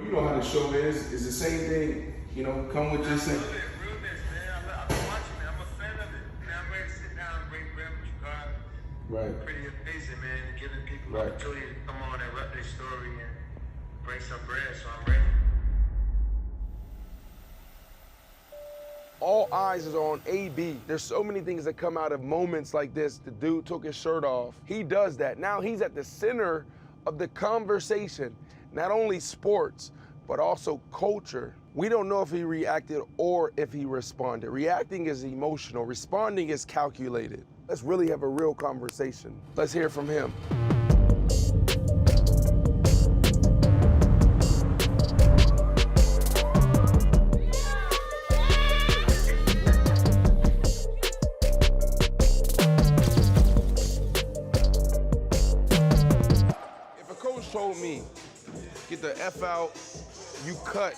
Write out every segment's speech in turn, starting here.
You know how the show is. It's the same thing, you know, come with this thing. Realness, man. I've been watching it. I'm a fan of it. Man, I'm ready to sit down and break bread with you guys. Right. Pretty amazing, man. Giving people Right. opportunity to come on and rep their story and bring some bread, so I'm ready. All eyes is on AB. There's so many things that come out of moments like this. The dude took his shirt off. He does that. Now he's at the center of the conversation. Not only sports, but also culture. We don't know if he reacted or if he responded. Reacting is emotional. Responding is calculated. Let's really have a real conversation. Let's hear from him. Told me, get the F out, you cut.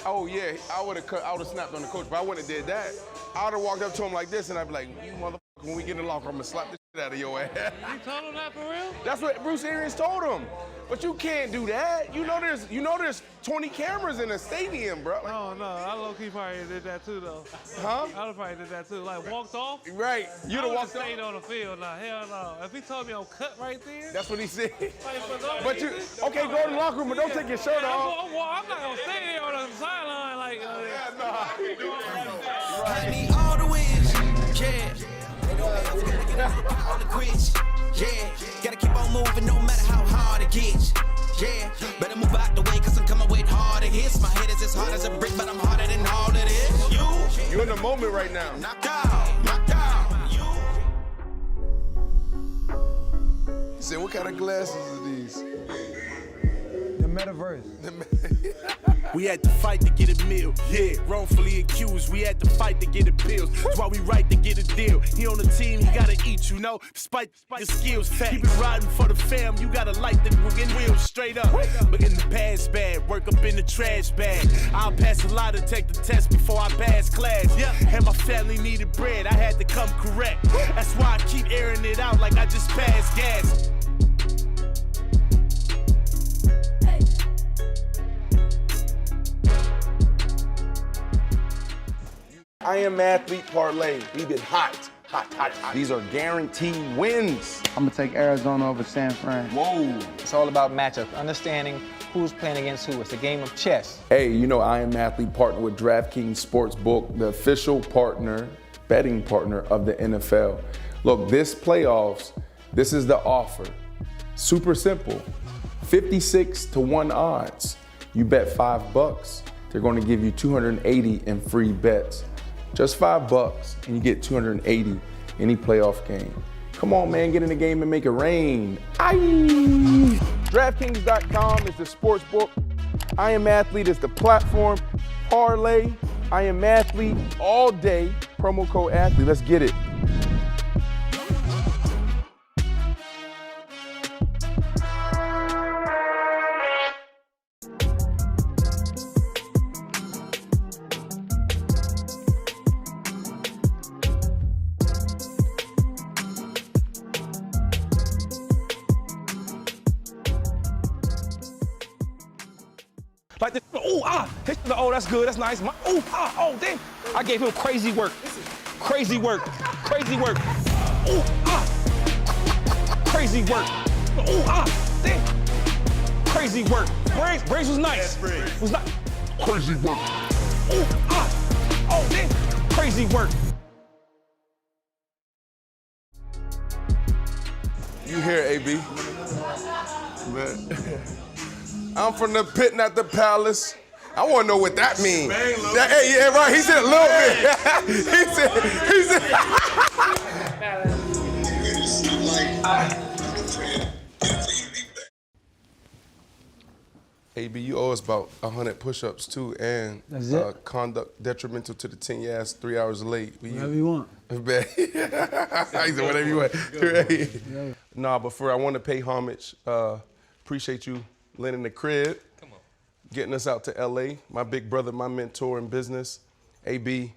Oh yeah, I would have snapped on the coach, but I wouldn't have did that. I would have walked up to him like this and I'd be like, you motherfucker, when we get in the locker, I'm gonna slap the shit out of your ass. You told him that for real? That's what Bruce Arians told him. But you can't do that. You know there's 20 cameras in a stadium, bro. Like, No, I low-key probably did that too, though. huh? I would probably did that too. Like, walked off? Right, you'd have walked stayed off. on the field. Nah, hell no. If he told me I'm cut right there. That's what he said. Like, for no But you, reason, okay, go to the locker room, but don't take your shirt off. I'm not gonna stay there on the sideline like. I need all the wins, yeah. They don't ever gonna get out all the quits, yeah. Gotta keep on moving no matter how hard it gets, yeah. Better move out the way cause I'm coming with harder hits. My head is as hard as a brick, but I'm harder than all of this. You're in the moment right now. Knocked out, you. He said, what kind of glasses are these? The metaverse. We had to fight to get a meal, yeah. Wrongfully accused, we had to fight to get appeals. That's why we right to get a deal. He on the team, he gotta eat, you know. Despite the skills, keep it riding for the fam. You gotta light the wheels straight up. But in the past bad, work up in the trash bag. I'll pass a lot to take the test before I pass class. Yeah, and my family needed bread, I had to come correct. That's why I keep airing it out like I just passed gas. I am athlete parlay. We've been hot. These are guaranteed wins. I'm gonna take Arizona over San Fran. Whoa. It's all about matchups, understanding who's playing against who. It's a game of chess. Hey, you know I am athlete partner with DraftKings Sportsbook, the official partner, betting partner of the NFL. Look, this playoffs, this is the offer. Super simple. 56-1 odds. You bet $5, they're going to give you 280 in free bets. Just $5 and you get 280 any playoff game. Come on, man, get in the game and make it rain. Aye. DraftKings.com is the sports book. I Am Athlete is the platform. Parlay, I Am Athlete all day. Promo code athlete. Let's get it. Like this, oh, that's good, that's nice. Oh, damn. I gave him crazy work. Crazy work. Crazy work. Crazy work. Damn. Crazy work. Brace was nice. Was not crazy work. Oh, damn. Crazy work. You hear AB? Man. I'm from the pit, not the palace. I want to know what that means. Hey, yeah, right. He said a little bit. he said. AB, you owe us about 100 push-ups too, and conduct detrimental to the team. You asked 3 hours late. Whatever you want. He said whatever you want. Nah, but I want to pay homage. Appreciate you lending the crib. Come on. Getting us out to LA. My big brother, my mentor in business, AB,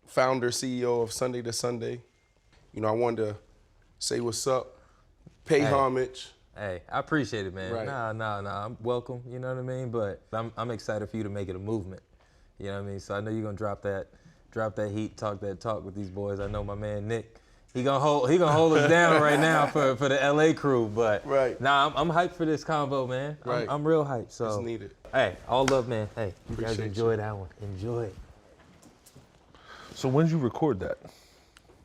founder, CEO of Sunday to Sunday. You know, I wanted to say what's up, pay homage. Hey, I appreciate it, man. Right. Nah, I'm welcome, you know what I mean? But I'm excited for you to make it a movement. You know what I mean? So I know you're gonna drop that heat, talk that talk with these boys. I know my man Nick, he gonna hold us down right now for the LA crew. But right. Nah, I'm hyped for this convo, man. Right. I'm real hyped. So it's needed. Hey, all love, man. Hey, you Appreciate guys enjoy that one. Enjoy it. So when did you record that?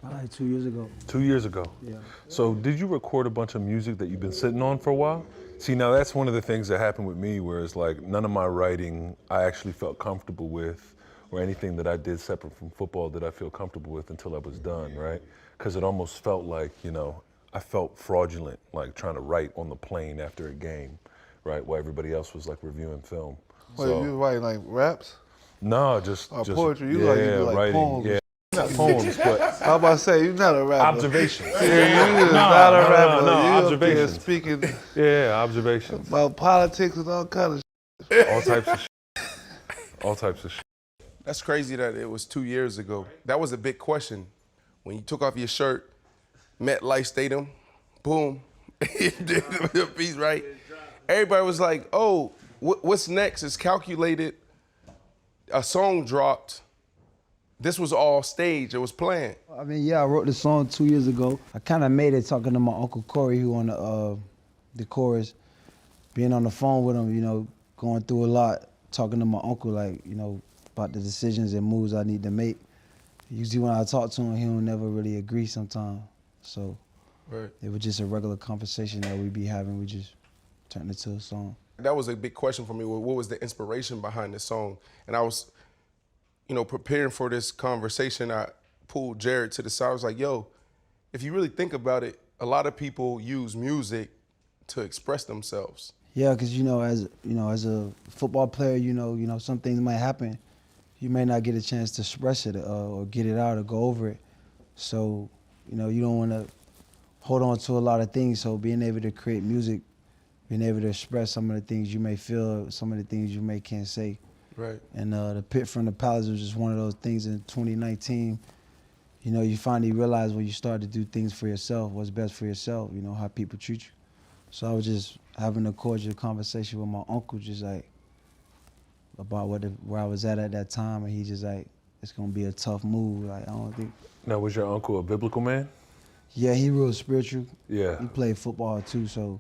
Probably 2 years ago. 2 years ago. Yeah. So did you record a bunch of music that you've been sitting on for a while? See, now that's one of the things that happened with me, where it's like none of my writing I actually felt comfortable with, or anything that I did separate from football that I feel comfortable with until I was done, right? Because it almost felt like, you know, I felt fraudulent, like trying to write on the plane after a game, right? While everybody else was like reviewing film. Wait, you writing like raps? No, just poetry. You yeah, like writing, poems. yeah. Not poems, but how about to say you're not a rapper? Observations. Yeah, you not a rapper. No, you observations. Speaking yeah, observations about politics and all kind of all types of all types of shit. That's crazy that it was 2 years ago. That was a big question. When you took off your shirt, MetLife Stadium, boom, you did the piece, right? Everybody was like, oh, what's next? It's calculated. A song dropped. This was all staged. It was planned. I mean, yeah, I wrote the song 2 years ago. I kind of made it talking to my Uncle Corey, who on the chorus, being on the phone with him, you know, going through a lot, talking to my uncle, like, you know, about the decisions and moves I need to make. Usually when I talk to him, he don't never really agree sometimes. So it was just a regular conversation that we be having. We just turned it to a song. That was a big question for me. What was the inspiration behind the song? And I was, you know, preparing for this conversation. I pulled Jared to the side. I was like, yo, if you really think about it, a lot of people use music to express themselves. Yeah, because as a football player, you know, some things might happen. You may not get a chance to express it or get it out or go over it. So, you know, you don't want to hold on to a lot of things. So being able to create music, being able to express some of the things you may feel, some of the things you may can't say. Right. And the Pit from the Palace was just one of those things in 2019. You know, you finally realize when you start to do things for yourself, what's best for yourself, you know, how people treat you. So I was just having a cordial conversation with my uncle, just like about where I was at that time, and he just like, it's gonna be a tough move. Like, I don't think. Now, was your uncle a biblical man? Yeah, he real spiritual. Yeah. He played football too, so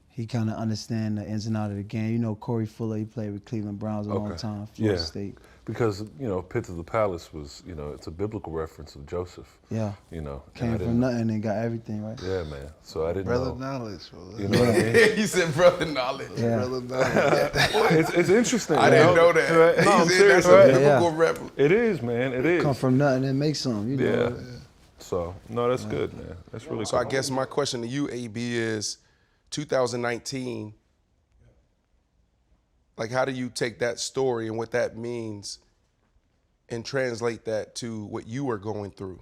he kind of understand the ins and outs of the game. You know, Corey Fuller, he played with Cleveland Browns a long time, Florida State. Because, you know, Pit of the Palace was, you know, it's a biblical reference of Joseph. Yeah. You know. Came from nothing and got everything, right? Yeah, man. So I didn't brother know. knowledge, bro. You know what I mean? He said brother knowledge. Yeah. Brother knowledge. It's interesting. I didn't know that. Right? No, I'm serious, that's a right? biblical reference. It is, man. It is. Come from nothing and make something, you know. Yeah. So, no, that's good, man. That's really So cool. I guess my question to you, AB, is 2019, like how do you take that story and what that means and translate that to what you were going through?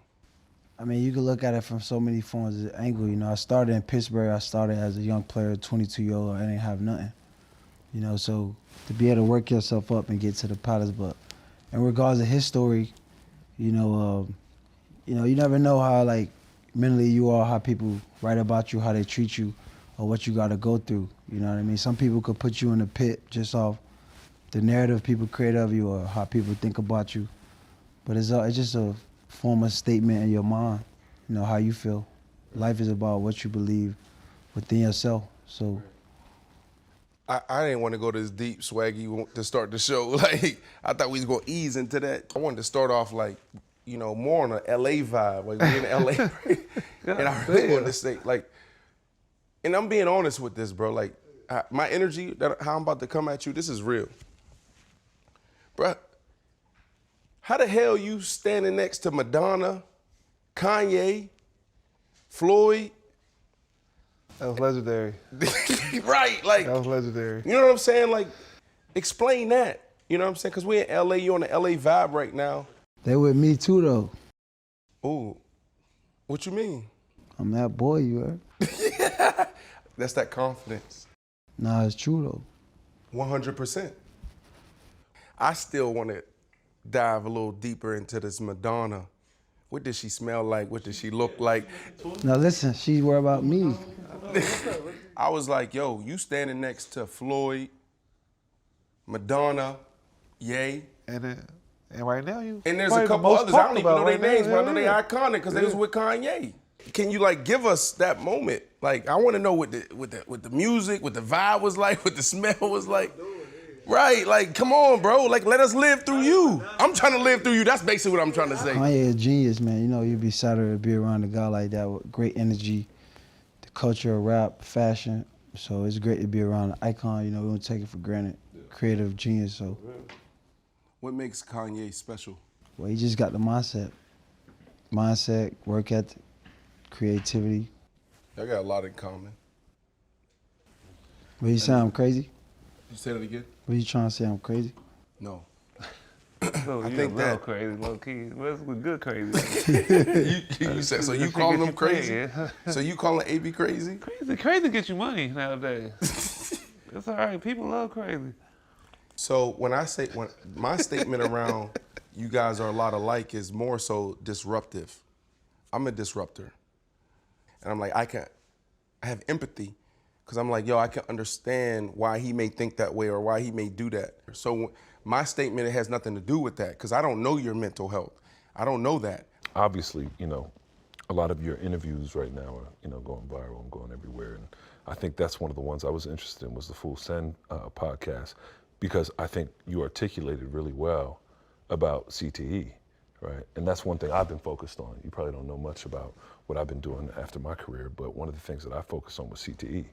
I mean, you can look at it from so many forms of angle. You know, I started in Pittsburgh. I started as a young player, 22-year-old. I didn't have nothing. You know, so to be able to work yourself up and get to the Palace, but in regards to his story, you know, you never know how like mentally you are, how people write about you, how they treat you, or what you got to go through. You know what I mean? Some people could put you in the pit just off the narrative people create of you or how people think about you. But it's just a form of statement in your mind, you know, how you feel. Life is about what you believe within yourself. So I didn't want to go this deep, Swaggy, to start the show. Like, I thought we was going to ease into that. I wanted to start off like, you know, more on an LA vibe. Like, we in LA, right? And I really wanted to say, like, and I'm being honest with this, bro. Like, my energy, how I'm about to come at you, this is real. Bro, how the hell you standing next to Madonna, Kanye, Floyd? That was legendary. Right, like. That was legendary. You know what I'm saying? Like, explain that. You know what I'm saying? Because we in LA, you on the LA vibe right now. they with me too, though. Ooh, what you mean? I'm that boy, you heard? That's that confidence. Nah, it's true, though. 100%. I still want to dive a little deeper into this Madonna. What does she smell like? What does she look like? Now listen, she worry about me. I was like, yo, you standing next to Floyd, Madonna, Ye. And right now you. And there's a couple others. I don't even know their names, but I know they iconic because they was with Kanye. Can you like give us that moment? Like I want to know what the music, what the vibe was like, what the smell was like. Right, like come on, bro. Like let us live through you. I'm trying to live through you. That's basically what I'm trying to say. Kanye is a genius, man. You know, you'd be excited to be around a guy like that with great energy, the culture of rap, fashion. So it's great to be around an icon. You know, we don't take it for granted. Creative genius. So. What makes Kanye special? Well, he just got the mindset, work ethic, creativity. Y'all got a lot in common. What you say I'm crazy? You say that again? What you trying to say I'm crazy? No. I think that crazy, low key. What's good crazy? you said so. You calling them crazy? So you calling AB crazy? Crazy gets you money nowadays. It's all right. People love crazy. So when my statement around you guys are a lot alike is more so disruptive. I'm a disruptor, and I'm like I have empathy. Because I'm like, yo, I can understand why he may think that way or why he may do that. So my statement, it has nothing to do with that because I don't know your mental health. I don't know that. Obviously, you know, a lot of your interviews right now are, you know, going viral and going everywhere. And I think that's one of the ones I was interested in was the Full Send podcast because I think you articulated really well about CTE, right? And that's one thing I've been focused on. You probably don't know much about what I've been doing after my career, but one of the things that I focus on was CTE.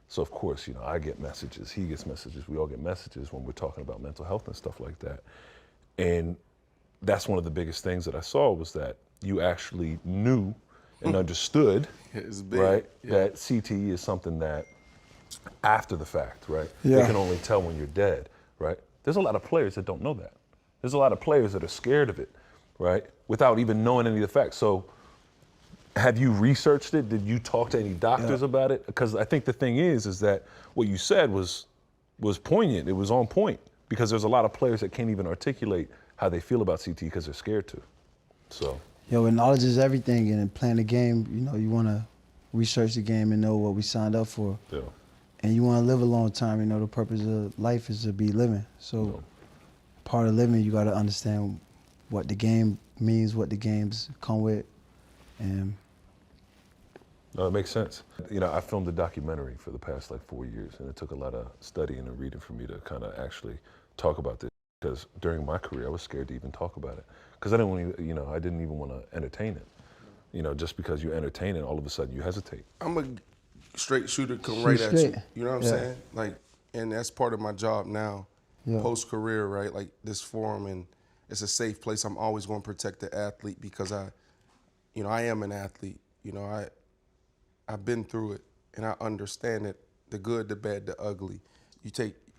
So of course, you know, I get messages, he gets messages, we all get messages when we're talking about mental health and stuff like that. And that's one of the biggest things that I saw was that you actually knew and understood, right, that CTE is something that after the fact, right, they can only tell when you're dead, right? There's a lot of players that don't know that. There's a lot of players that are scared of it, right, without even knowing any of the facts. So have you researched it? Did you talk to any doctors about it? Because I think the thing is that what you said was poignant. It was on point because there's a lot of players that can't even articulate how they feel about CTE because they're scared to. So. Yo, and knowledge is everything. And in playing the game, you know, you want to research the game and know what we signed up for. Yeah. And you want to live a long time. You know, the purpose of life is to be living. So part of living, you got to understand what the game means, what the games come with, and. No, it makes sense. You know, I filmed a documentary for the past like 4 years, and it took a lot of studying and reading for me to kind of actually talk about this. Because during my career, I was scared to even talk about it. Because I didn't even want to entertain it. You know, just because you entertain it, all of a sudden you hesitate. I'm a straight shooter, come right at you. You know what I'm saying? Like, and that's part of my job now, post-career, right? Like this forum, and it's a safe place. I'm always going to protect the athlete because I am an athlete. You know, I've been through it and I understand it, the good, the bad, the ugly.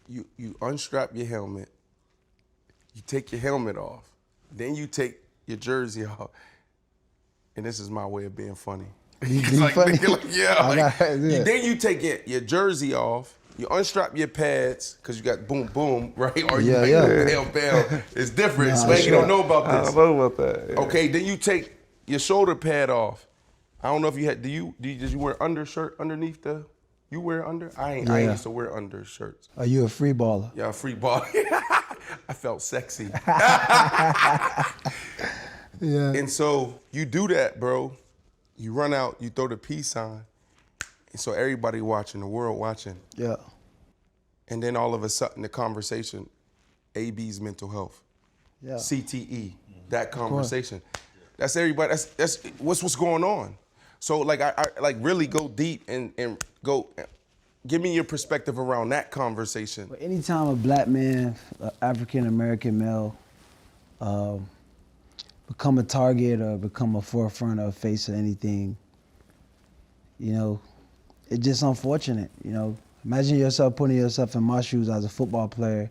You unstrap your helmet, you take your helmet off, then you take your jersey off. And this is my way of being funny. Then you take your jersey off, you unstrap your pads, because you got boom, boom, right? Or you bam, bam. It's different. Spanky don't know about this. I don't know about that. Yeah. Okay, then you take your shoulder pad off. I don't know if you had, did you wear undershirt underneath the, you wear under? I used to wear undershirts. Are you a free baller? Yeah, a free baller. I felt sexy. And so you do that, bro. You run out, you throw the peace sign. And so everybody watching, the world watching. Yeah. And then all of a sudden the conversation, AB's mental health. Yeah. CTE, that conversation. That's everybody, that's what's going on. So like I like really go deep and go, give me your perspective around that conversation. But anytime a black man, African-American male, become a target or become a forefront or a face of anything, you know, it's just unfortunate, you know. Imagine yourself putting yourself in my shoes as a football player.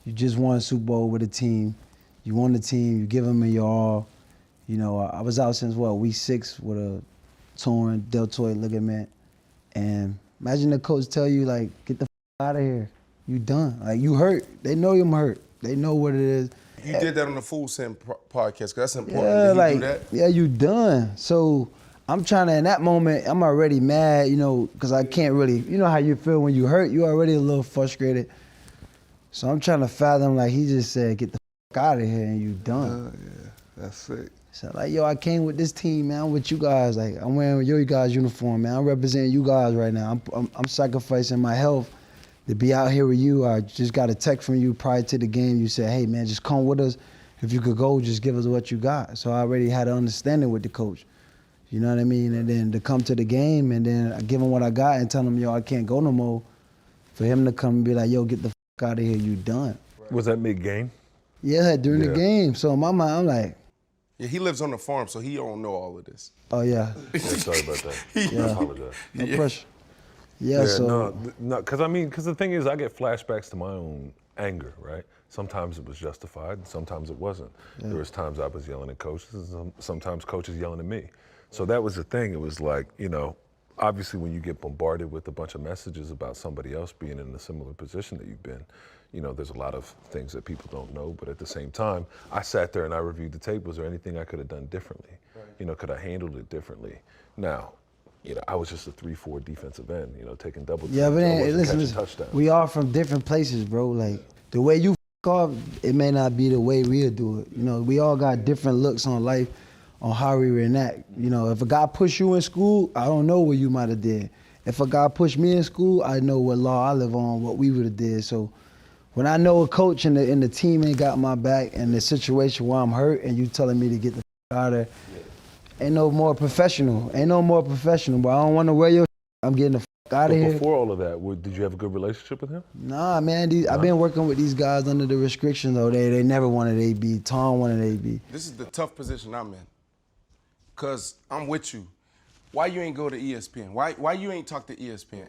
You just won a Super Bowl with a team. You won the team, you give them your all. You know, I was out since, week 6 with a torn deltoid ligament. And imagine the coach tell you, like, get the out of here. You done. Like, you hurt. They know you're hurt. They know what it is. You did that on the Full Send podcast, because that's important. Did he do that? Yeah, you done. So I'm trying to, in that moment, I'm already mad, you know, because I can't really, you know how you feel when you hurt, you already a little frustrated. So I'm trying to fathom, like, he just said, get the out of here and you done. Yeah, that's sick. So like, yo, I came with this team, man. I'm with you guys. Like, I'm wearing your guys' uniform, man. I'm representing you guys right now. I'm sacrificing my health to be out here with you. I just got a text from you prior to the game. You said, hey, man, just come with us. If you could go, just give us what you got. So I already had an understanding with the coach. You know what I mean? And then to come to the game and then I give him what I got and tell him, yo, I can't go no more. For him to come and be like, yo, get the out of here, you done. Was that mid-game? Yeah, during the game. So in my mind, I'm like, yeah, he lives on the farm, so he don't know all of this. oh, yeah. Yeah, sorry about that. Yeah. I apologize. No pressure. Yeah, so. No, because the thing is, I get flashbacks to my own anger, right? Sometimes it was justified, and sometimes it wasn't. Yeah. There was times I was yelling at coaches, and sometimes coaches yelling at me. So that was the thing. It was like, you know, obviously when you get bombarded with a bunch of messages about somebody else being in a similar position that you've been, you know, there's a lot of things that people don't know, but at the same time, I sat there and I reviewed the tape. Was there anything I could have done differently? Right. You know, could I handled it differently? Now, you know, I was just a 3-4 defensive end, you know, taking double teams. Yeah, but then, listen, touchdowns. we all from different places, bro. Like, the way you off, it may not be the way we'll do it. You know, we all got different looks on life, on how we react. You know, if a guy push you in school, I don't know what you might have did. If a guy pushed me in school, I know what law I live on, what we would have did. So when I know a coach and the team ain't got my back and the situation where I'm hurt and you telling me to get the out of there, ain't no more professional. Ain't no more professional, but I don't want to wear your I'm getting the out of here. Before all of that, did you have a good relationship with him? Nah, man. I've been working with these guys under the restrictions, though. They never wanted AB. Tom wanted AB. This is the tough position I'm in. Because I'm with you. Why you ain't go to ESPN? Why you ain't talk to ESPN?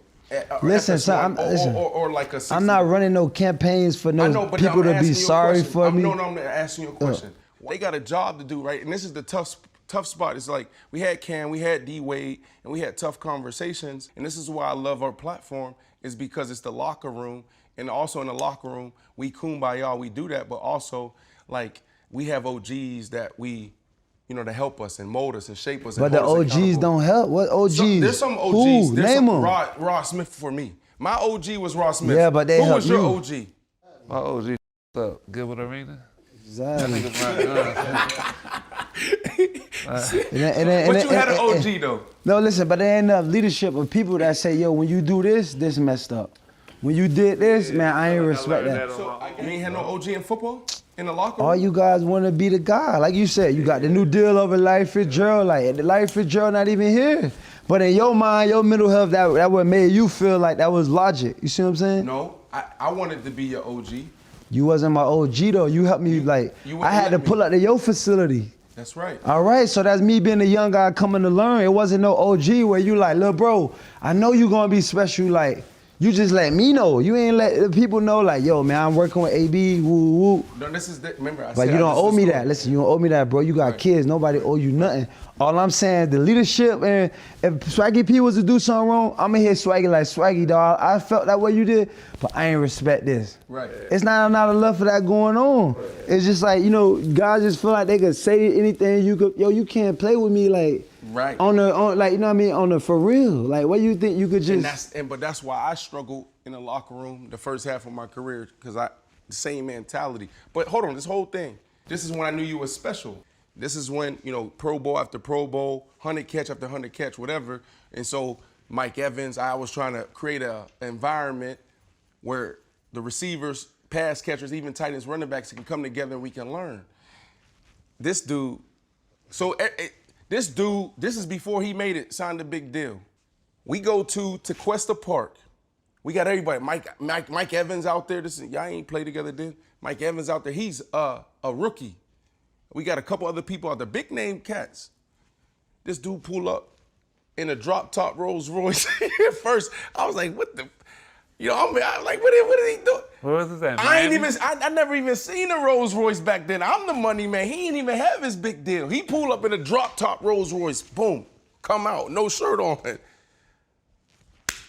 Listen, son, or like a 60. I'm not running no campaigns for no people to be sorry for me. No, I'm asking you a question. They got a job to do, right? And this is the tough spot. It's like we had Cam, we had D Wade, and we had tough conversations. And this is why I love our platform, is because it's the locker room. And also in the locker room, we kumbaya, we do that, but also like we have OGs that we, you know, to help us and mold us and shape us. But the OGs don't help. What OGs? There's some OGs. Who? There's Name some them. Ross Smith for me. My OG was Ross Smith. Yeah, but they Who was your help OG? My OG up, Gilbert Arena. Exactly. That nigga But you had an OG though. No, listen, but there ain't enough leadership of people that say, yo, when you do this, this messed up. When you did this, man, I ain't respect that. So you ain't had no OG in football? In the locker room? All you guys want to be the guy. Like you said, you got the new deal over Larry Fitzgerald. Like, the Larry Fitzgerald not even here. But in your mind, your mental health, that what made you feel like that was logic. You see what I'm saying? No, I wanted to be your OG. You wasn't my OG, though. You helped me, I had to pull up to your facility. That's right. All right, so that's me being a young guy coming to learn. It wasn't no OG where you like, little bro, I know you gonna be special. Like, you just let me know. You ain't let the people know, like, yo, man, I'm working with AB, woo, woo. No, this is, remember, I But said you don't this owe is me the that. story. Listen, you don't owe me that, bro. You got kids. Nobody owe you nothing. All I'm saying, the leadership, and if Swaggy P was to do something wrong, I'm going to hit Swaggy like, Swaggy, dog, I felt that way you did, but I ain't respect this. Right. It's not enough of that going on. Right. It's just like, you know, guys just feel like they could say anything. You can't play with me, like, right. Like, you know what I mean, for real. Like, what you think you could just... But that's why I struggled in the locker room the first half of my career, because the same mentality. But hold on, this whole thing, this is when I knew you was special. This is when, you know, Pro Bowl after Pro Bowl, 100 catch after 100 catch, whatever. And so Mike Evans, I was trying to create an environment where the receivers, pass catchers, even tight ends, running backs can come together and we can learn. This dude, this is before he made it, signed a big deal. We go to Tequesta Park. We got everybody. Mike Evans out there. Y'all ain't played together then. Mike Evans out there. He's a rookie. We got a couple other people out there, big name cats. This dude pull up in a drop top Rolls Royce. At first, I was like, what the? You know, I'm like, what is he doing? What was this at? I never even seen a Rolls Royce back then. I'm the money man. He ain't even have his big deal. He pull up in a drop top Rolls Royce. Boom, come out, no shirt on.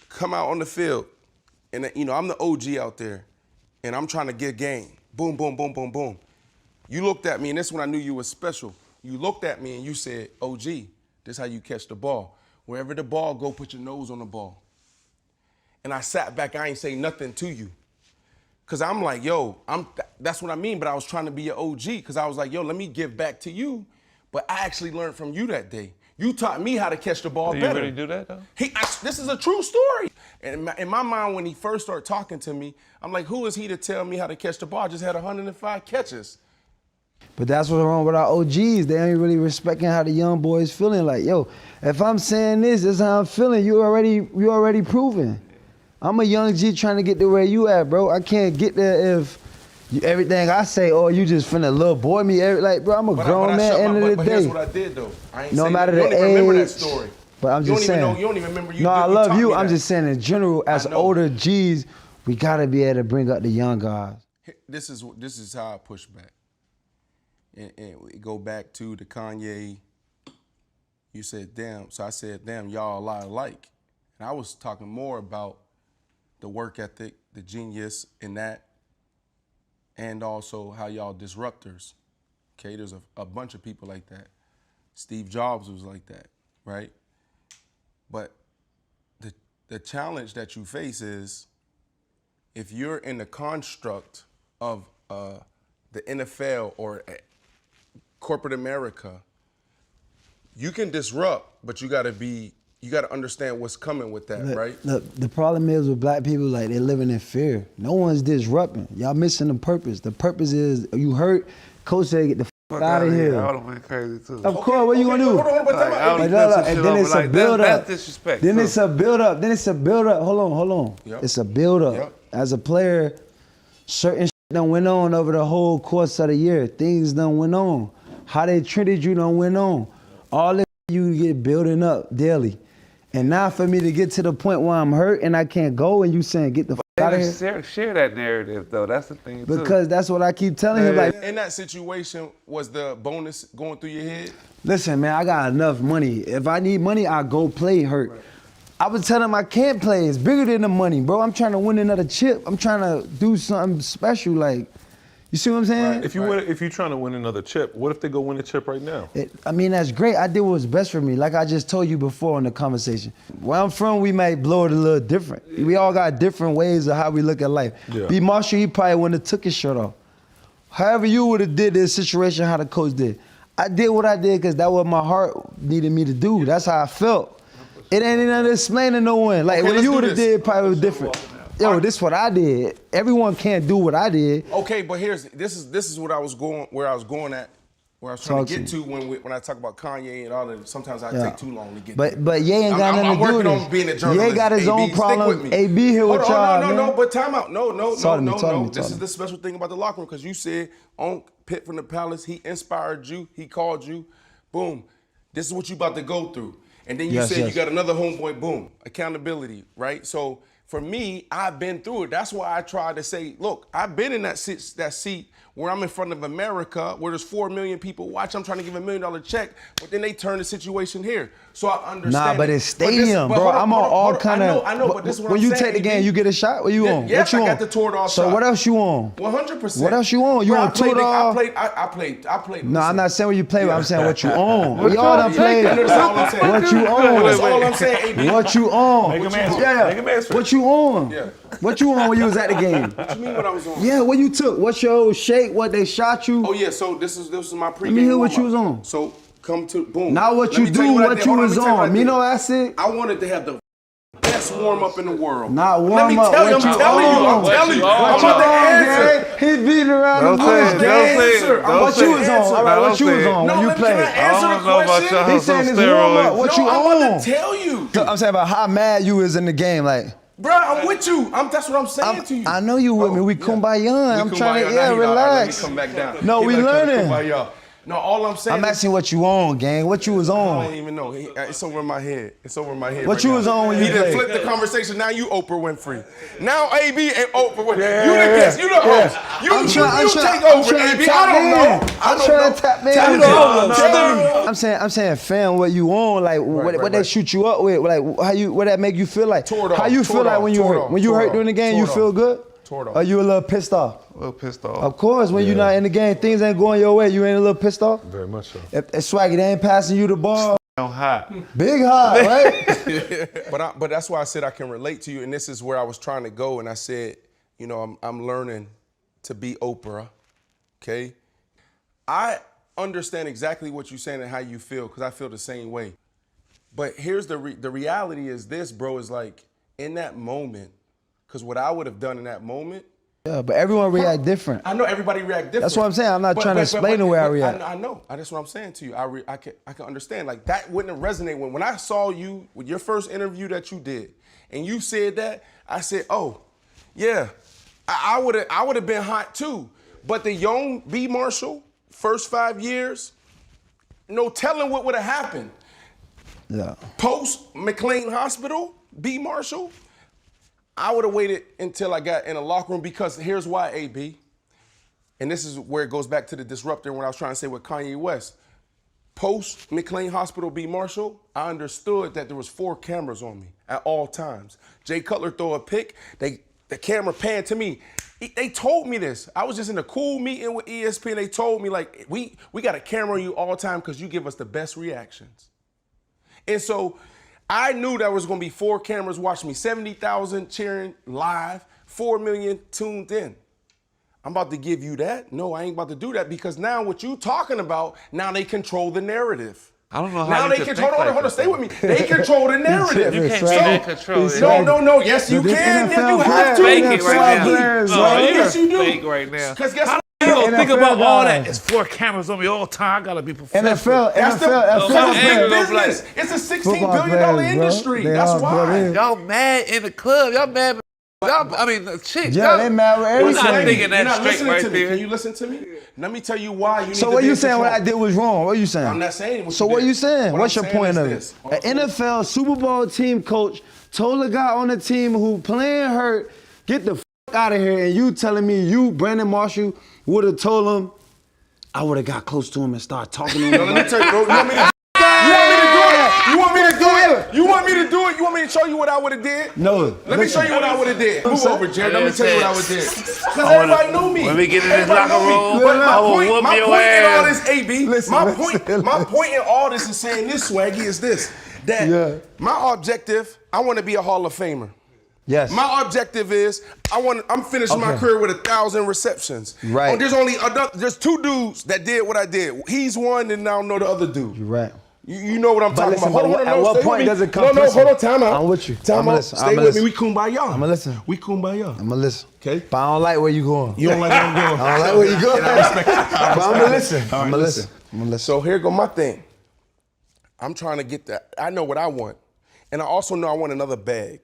Come out on the field. And, you know, I'm the OG out there, and I'm trying to get game. Boom, boom, boom, boom, boom. You looked at me, and this is when I knew you was special. You looked at me, and you said, OG, This is how you catch the ball. Wherever the ball go, put your nose on the ball. And I sat back, I ain't say nothing to you. Cause I'm like, yo, that's what I mean, but I was trying to be your OG, cause I was like, yo, let me give back to you. But I actually learned from you that day. You taught me how to catch the ball better. You really do that though? This is a true story. And in my mind, when he first started talking to me, I'm like, who is he to tell me how to catch the ball? I just had 105 catches. But that's what's wrong with our OGs. They ain't really respecting how the young boys feeling. Like, yo, if I'm saying this is how I'm feeling, you already proven. I'm a young G trying to get to where you at, bro. I can't get there if everything I say, oh, you just finna little boy me. Like, bro, I'm a grown man. End of the but day. Here's what I did though. I ain't no saying matter you the don't even age. remember that story. But I'm just saying. You don't even remember you. No, I you love taught you. me I'm that. just saying in general, as older G's, we gotta be able to bring up the young guys. This is how I push back. And we go back to the Kanye. You said, damn. So I said, damn, y'all a lot alike. And I was talking more about the work ethic, the genius in that, and also how y'all disruptors. Okay, there's a bunch of people like that. Steve Jobs was like that, right? But the challenge that you face is if you're in the construct of the NFL or corporate America, you can disrupt, but you gotta understand what's coming with that, right? The problem is with black people, like they're living in fear. No one's disrupting. Y'all missing the purpose. The purpose is you hurt, coach said get the fuck out of here. I would have went crazy too. Of course, what you gonna do? And then it's a build up. That's disrespect. Then it's a build up. Hold on. Yep. It's a build up. Yep. As a player, certain shit done went on over the whole course of the year. Things done went on. How they treated you done went on. All this you get building up daily. And now for me to get to the point where I'm hurt and I can't go and you saying get the fuck out of here. Share that narrative though. That's the thing too. Because that's what I keep telling him. Like, in that situation, was the bonus going through your head? listen, man, I got enough money. If I need money, I go play hurt. Right. I was telling him I can't play. It's bigger than the money, bro. I'm trying to win another chip. I'm trying to do something special. Like, you see what I'm saying? Right. If you're trying to win another chip, what if they go win a chip right now? I mean, that's great. I did what was best for me. Like I just told you before in the conversation. Where I'm from, we might blow it a little different. We all got different ways of how we look at life. Yeah. B. Marshall, he probably wouldn't have took his shirt off. However you would have did this situation, how the coach did. I did what I did because that's what my heart needed me to do. That's how I felt. It ain't nothing to explain to no one. Like, Okay, what you would do have this. did probably was different. Yo, this is what I did. Everyone can't do what I did. Okay, but this is what I was going, where I was going at, where I was trying to get to when I talk about Kanye and all that. Sometimes I take too long to get there. But Ye ain't got nothing to do with I'm working this. on being a journalist. Ye got his own stick problem. with me. AB here with y'all, man. No, but time out. No. Talk This to is me. the special thing about the locker room, because you said on Pitt from the Palace, he inspired you, he called you, boom. This is what you about to go through. And then you said you got another homeboy, boom, accountability, right? So for me, I've been through it. That's why I tried to say, look, I've been in that seat where I'm in front of America, where there's 4 million people watch. I'm trying to give $1 million check, but then they turn the situation here. So I understand. Nah, but it's stadium, bro. I'm on all kind of. I know, but this is what I'm saying. When you take the game, you get a shot. What you on? Yes, what you I on? got the toured off So shot. what else you on? 100%. What else you on? You on toured off? I played. No, I'm not saying what you play, but I'm saying what you on. What We all done y'all played. taking? That's all I'm saying. What you on? That's all I'm saying, AB. What you on? Make him answer. Yeah. Make him answer. What you on? Yeah. What you on when you was at the game? What you mean what I was on? Yeah, what you took? What's your shake? What they shot you? Oh yeah, so this is my pregame. Let me hear what you was warm-up. on. So come to boom. Not what Let you me tell do, I what did. you Hold was let me tell on. what You know what I said? I wanted to have the best warm up in the world. Not warm Let me up. tell you, What I'm you telling you, on? I'm telling you. I'm What you about to on, answer. gang? He beating around Don't the say bush, it, gang. don't say it, don't What say you it. was on? All right, what you was on No, when you let me- can I played? answer I don't the know about question? y'all. He's saying some it's warm up. steroids. What No, you I'm on? about to tell you. I'm saying about how mad you is in the game, like. Bro, I'm with you. That's what I'm saying to you. I know you with me. We kumbaya. I'm trying to, relax. Come back down. No, we learning. No, all I'm saying. I'm asking what you on, gang. What you was I on? don't even know. It's over my head. It's over my head. What right you now. was on when you He done played? flipped the conversation. Now you Oprah Winfrey. Now AB and Oprah Winfrey. You the guest. You the host. You take over, AB. I don't know. I'm trying to tap in. Tell me. I'm saying, fam, what you on? Like, what they shoot you up with? Like, what that make you feel like? How you feel like when you hurt? When you hurt during the game, you feel good? Or you a little pissed off? A little pissed off. Of course, when you're not in the game, things ain't going your way. You ain't a little pissed off? Very much so. If Swaggy, they ain't passing you the ball. hot. Big hot, right? But that's why I said I can relate to you, and this is where I was trying to go, and I said, you know, I'm learning to be Oprah, okay? I understand exactly what you're saying and how you feel, because I feel the same way. But here's the reality is this, bro, is like, in that moment, because what I would have done in that moment. Yeah, but everyone react different. I know everybody react different. That's what I'm saying. I'm not trying to explain the way I react. I know. That's what I'm saying to you. I can understand. Like, that wouldn't have resonated. When I saw you with your first interview that you did, and you said that, I said, oh, yeah, I would have been hot too. But the young B. Marshall, first 5 years, no telling what would have happened. Yeah. Post McLean Hospital, B. Marshall, I would have waited until I got in a locker room, because here's why, AB. And this is where it goes back to the disruptor when I was trying to say with Kanye West. Post McLean Hospital, B. Marshall, I understood that there was 4 cameras on me at all times. Jay Cutler throw a pick, the camera panned to me. They told me this. I was just in a cool meeting with ESPN. They told me, like, we got a camera on you all the time because you give us the best reactions. And so I knew there was going to be 4 cameras watching me, 70,000 cheering live, 4 million tuned in. I'm about to give you that? No, I ain't about to do that, because now what you talking about, now they control the narrative. I don't know how now you they can control. think Hold on, like stay with me. They control the narrative. You can't say they control it. No. Yes, you can. Yes, you have to. Fake it right now. Yes, you do. Fake right now. Because guess what? You don't think about all that. It's 4 cameras on me all the time. I gotta be professional. That's big business. It's a $16 billion industry. That's why. Y'all mad in the club. Y'all mad. I mean, chicks. Yeah, they mad with everything. We're not thinking that straight right there. Can you listen to me? Let me tell you why you need to. So what you saying? What I did was wrong. What you saying? I'm not saying. So what you saying? What's your point of it? An NFL Super Bowl team coach told a guy on the team who playing hurt, get the fuck out of here, and you telling me you, Brandon Marshall, would have told him, I would have got close to him and started talking to him. No, let me tell you, bro. You want me to do it? You want me to do it? You want me to do it? You want me to show you what I would have did? No. Let me show you what I would have did. Move over, Jared. Let me tell you what I would have did. Because everybody knew me. Let me get in this locker room. My point in all this, AB, my point in all this is saying this, Swaggy, is this. That my objective, I want to be a Hall of Famer. Yes. My objective is I'm finishing my career with 1,000 receptions. Right. There's 2 dudes that did what I did. He's one, and I don't know the other dude. You're right. You know what I'm talking about. Hold on, at what point does it come? No, hold on, time out. I'm with you. Time out. Stay with me. We kumbaya. I'm gonna listen. We kumbaya. I'm gonna listen. Okay. But I don't like where you going. You don't like where I'm going. I don't like where you going. But I'm gonna listen. I'm gonna listen. So here go my thing. I'm trying to get that. I know what I want, and I also know I want another bag.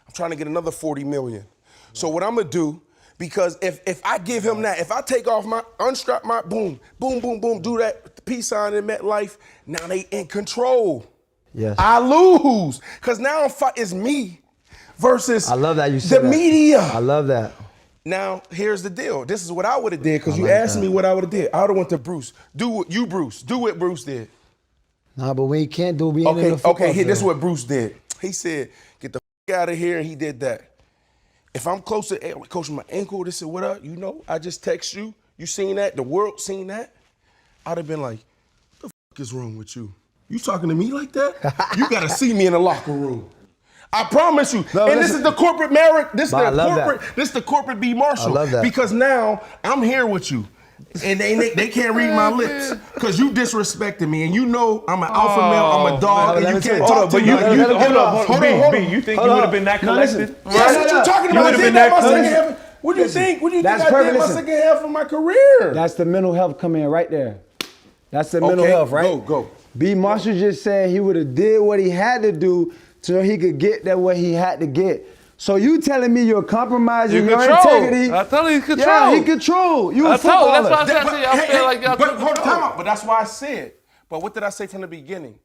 I'm trying to get another 40 million. So what I'm gonna do, because if I give him that, if I take off unstrap my boom, do that peace sign in MetLife, now they in control. Yes. I lose, because now it's me versus I love that you said the media. I love that. Now, here's the deal. This is what I would have did, because you asked me what I would have did. I would have went to Bruce. Do what Bruce did. Nah, but we can't do being in the football Okay, field. this is what Bruce did. He said, get the out of here, and he did that. If I'm close to coach my ankle, this is what up, I just text you. You seen that? The world seen that? I'd have been like, the fuck is wrong with you? You talking to me like that? You gotta see me in the locker room. I promise you. No, and this is the corporate marriage. This is the corporate B. Marshall. I love that. Because now I'm here with you. And they can't read my lips because you disrespected me, and you know I'm an alpha male, I'm a dog, and you can't talk to me. Hold on. You think you would have been that collected? That's what you're talking about. I did that my second half. What do you think? What do you think I did my second half of my career? That's the mental health coming in right there. That's the mental health, right? Go. B. Marshall just said he would have did what he had to do so he could get that what he had to get. So you telling me you're compromising your integrity? I told you he control. Yeah, he control. You a footballer. That's why I said to you, I feel like y'all But hold on, but that's why I said. But what did I say from the beginning?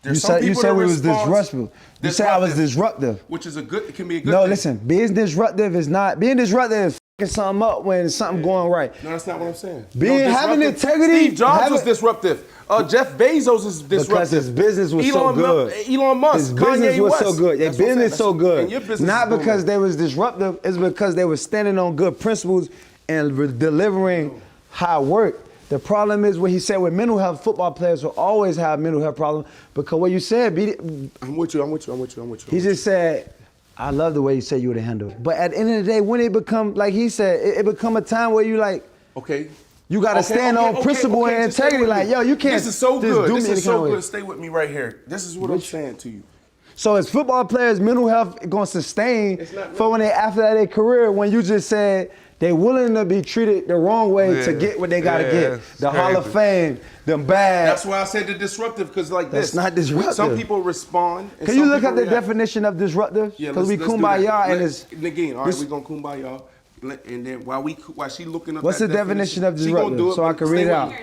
You said we was disruptive. You said I was disruptive. Which is it can be a good No, thing. listen, being disruptive is fucking something up when something going right. No, that's not what I'm saying. Having integrity. Steve Jobs was disruptive. Jeff Bezos is disruptive. Because his business was so good. Elon Musk, his business Kanye was West. so good. Their business so good. Not is because they was disruptive. It's because they were standing on good principles and delivering hard work. The problem is what he said with mental health. Football players will always have mental health problems because what you said, I'm with you. He just said, I love the way you said you would have handled it. But at the end of the day, when it become, like he said, it become a time where you like, okay, you got to stand on principle and integrity. Like, yo, you can't. This is so good. This is so way. good. Stay with me right here. This is what I'm saying to you. So as football players, mental health going to sustain for when they after their career. When you just said they willing to be treated the wrong way to get what they got to get. The Hall of Fame, them bad. That's why I said the disruptive, because like That's not disruptive. Some people respond. Can you look at the definition of disruptive? Yeah, because we kumbaya and it's again. All right, we gonna kumbaya, and then while she looking up. What's the definition of disruptive? So I can read it out.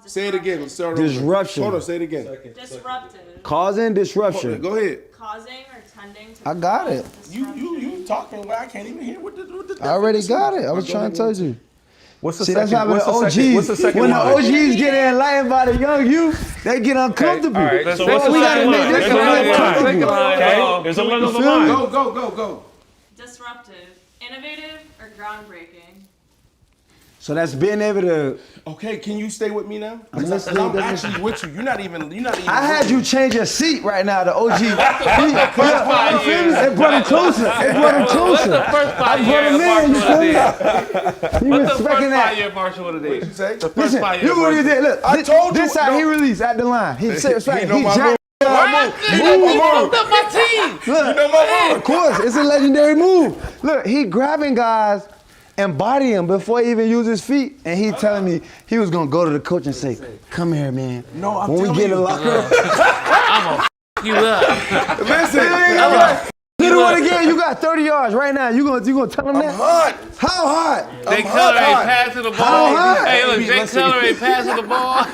Say it again. Disruption. Hold on. Say it again. Disruptive. Causing disruption. Go ahead. Causing or tending to I got it. You talking where I can't even hear what the I already got it. I was trying to tell you. What's the See, second? that's how What's the the OGs, second? What's the second when the line? OGs get enlightened by the young youth, they get uncomfortable. Okay, all right. So That's what's the we gotta second make line? this There's another line. uncomfortable. Okay, there's another You feel line. me? Go. disruptive, innovative, or groundbreaking. So that's being able to. Okay, can you stay with me now? I'm listening. I'm actually with you. You're not even. I had you change your seat right now. The OG. That's the first 5 years. It brought him closer. It brought him closer. What's the first 5 I brought years him in. You feel me? What's He the respecting first that. 5 year Marshall would have did? What'd you say? The first Listen, 5 year look what he did. Look, I told you. This how he released at the line. He said, it's like, know he my jacked. You know my team. Look, You know my move. Of course, it's a legendary move. Look, he grabbing guys and bodying him before he even used his feet, and he telling me he was gonna go to the coach and say, "Come here, man. No, I'm when we telling get in you. the locker room." I'm gonna you up. Listen, hit him one again. You got 30 yards right now. You gonna tell him that? Hot. How hot? Jay Cutler ain't passing the ball. How hot? Hey, look, Jay Cutler ain't passing the ball.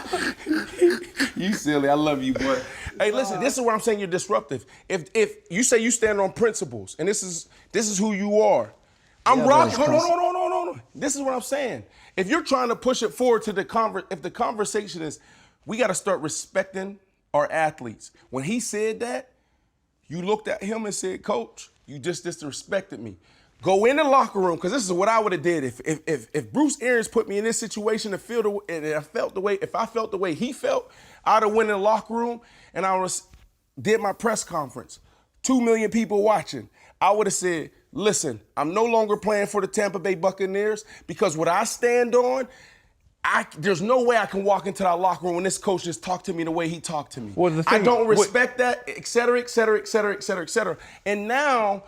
You silly. I love you, boy. Hey, listen, this is where I'm saying you're disruptive. If you say you stand on principles, and this is who you are, I'm rocking. Hold on. This is what I'm saying. If you're trying to push it forward to if the conversation is, we got to start respecting our athletes. When he said that, you looked at him and said, "Coach, you just disrespected me." Go in the locker room, because this is what I would have did if Bruce Arians put me in this situation and I felt the way he felt, I'd have went in the locker room and I did my press conference. 2 million people watching. I would have said, listen, I'm no longer playing for the Tampa Bay Buccaneers because what I stand on, there's no way I can walk into that locker room when this coach just talked to me the way he talked to me. Well, I don't respect that, et cetera, et cetera, et cetera, et cetera, et cetera. And now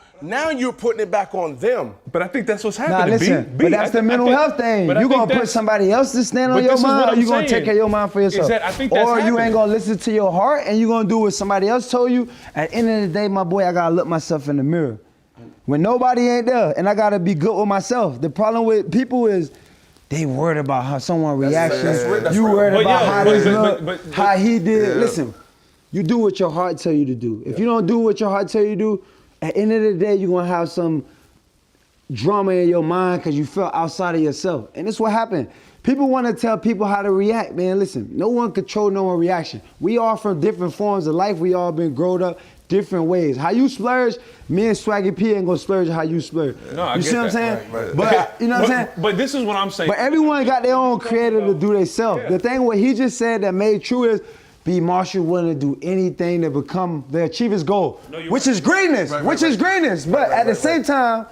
you're putting it back on them. But I think that's what's Nah, happening. listen, but that's the mental health thing. You gonna put somebody else to stand on your mind, or you gonna take care of your mind for yourself? I think that's or you happening. ain't gonna listen to your heart, and you gonna do what somebody else told you. At the end of the day, my boy, I gotta look myself in the mirror. When nobody ain't there, and I gotta be good with myself. The problem with people is they worried about how someone reacts. You worried about how this look, how he did. Listen, you do what your heart tell you to do. If you don't do what your heart tell you to do, at the end of the day, you're gonna have some drama in your mind because you felt outside of yourself. And that's what happened. People want to tell people how to react, man. Listen, no one control no one reaction. We all from different forms of life. We all been growed up different ways. How you splurge, me and Swaggy P ain't gonna splurge how you splurge. No, I you get see what I'm that. saying? Right. But you know what I'm saying? But this is what I'm saying. But everyone got their own creative to do themselves. The thing what he just said that made true is B. Marshall willing to do anything to achieve his goal, which is greatness, greatness. But at the same time,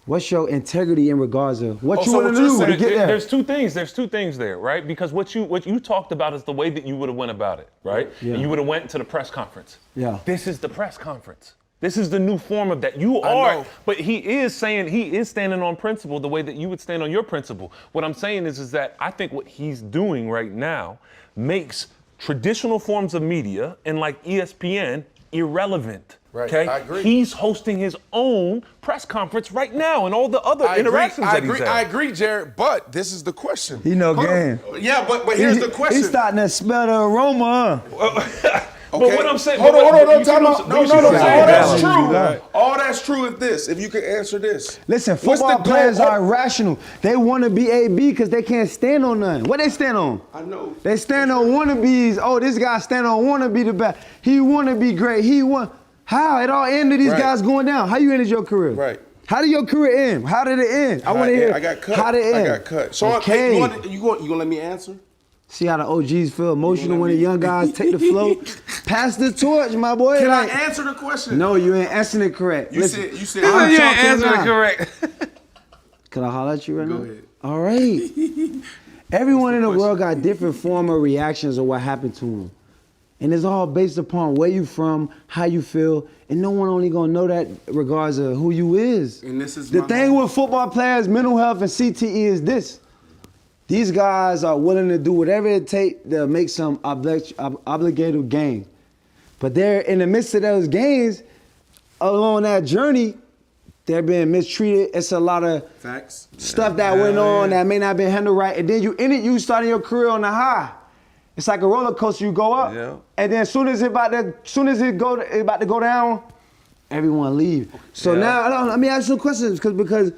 what's your integrity in regards of what you want to do to get there? There's two things there, right? Because what you talked about is the way that you would have went about it, right? Yeah. And you would have went to the press conference. Yeah. This is the press conference. This is the new form of that. You are, but he is standing on principle the way that you would stand on your principle. What I'm saying is that I think what he's doing right now makes traditional forms of media and like ESPN irrelevant. Right, okay? I agree. He's hosting his own press conference right now and all the other interactions that he's had. I agree, Jared, but this is the question. He know game. Yeah, but here's the question. He's starting to smell the aroma. But what I'm saying, hold on, time out. No, all that's true. true. All that's true is this. If you can answer this. Listen, football players are irrational. They want to be AB because they can't stand on nothing. What they stand on? I know. They stand on wannabes. Oh, this guy stand on want to be the best. He want to be great. How? It all ended these guys going down. How you ended your career? Right. How did your career end? How did it end? I want to hear. I got cut. How did it end? I got cut. So okay. you gonna let me answer? See how the OGs feel emotional when the young guys take the flow? Pass the torch, my boy. Can I answer the question? No, you ain't answering it correct. You Listen, said you ain't answering it correct. Can I holler at you right now? Go ahead. All right. Everyone in the world got different form of reactions of what happened to them. And it's all based upon where you from, how you feel, and no one only gonna know that regards of who you is. And this is the thing with football players, mental health, and CTE is this. These guys are willing to do whatever it takes to make some obligated gain. But they're in the midst of those gains, along that journey, they're being mistreated. It's a lot of stuff that went on that may not have been handled right. And then you starting your career on the high. It's like a roller coaster. You go up, and then as soon as it about to go down, everyone leave. So now let me ask you some questions because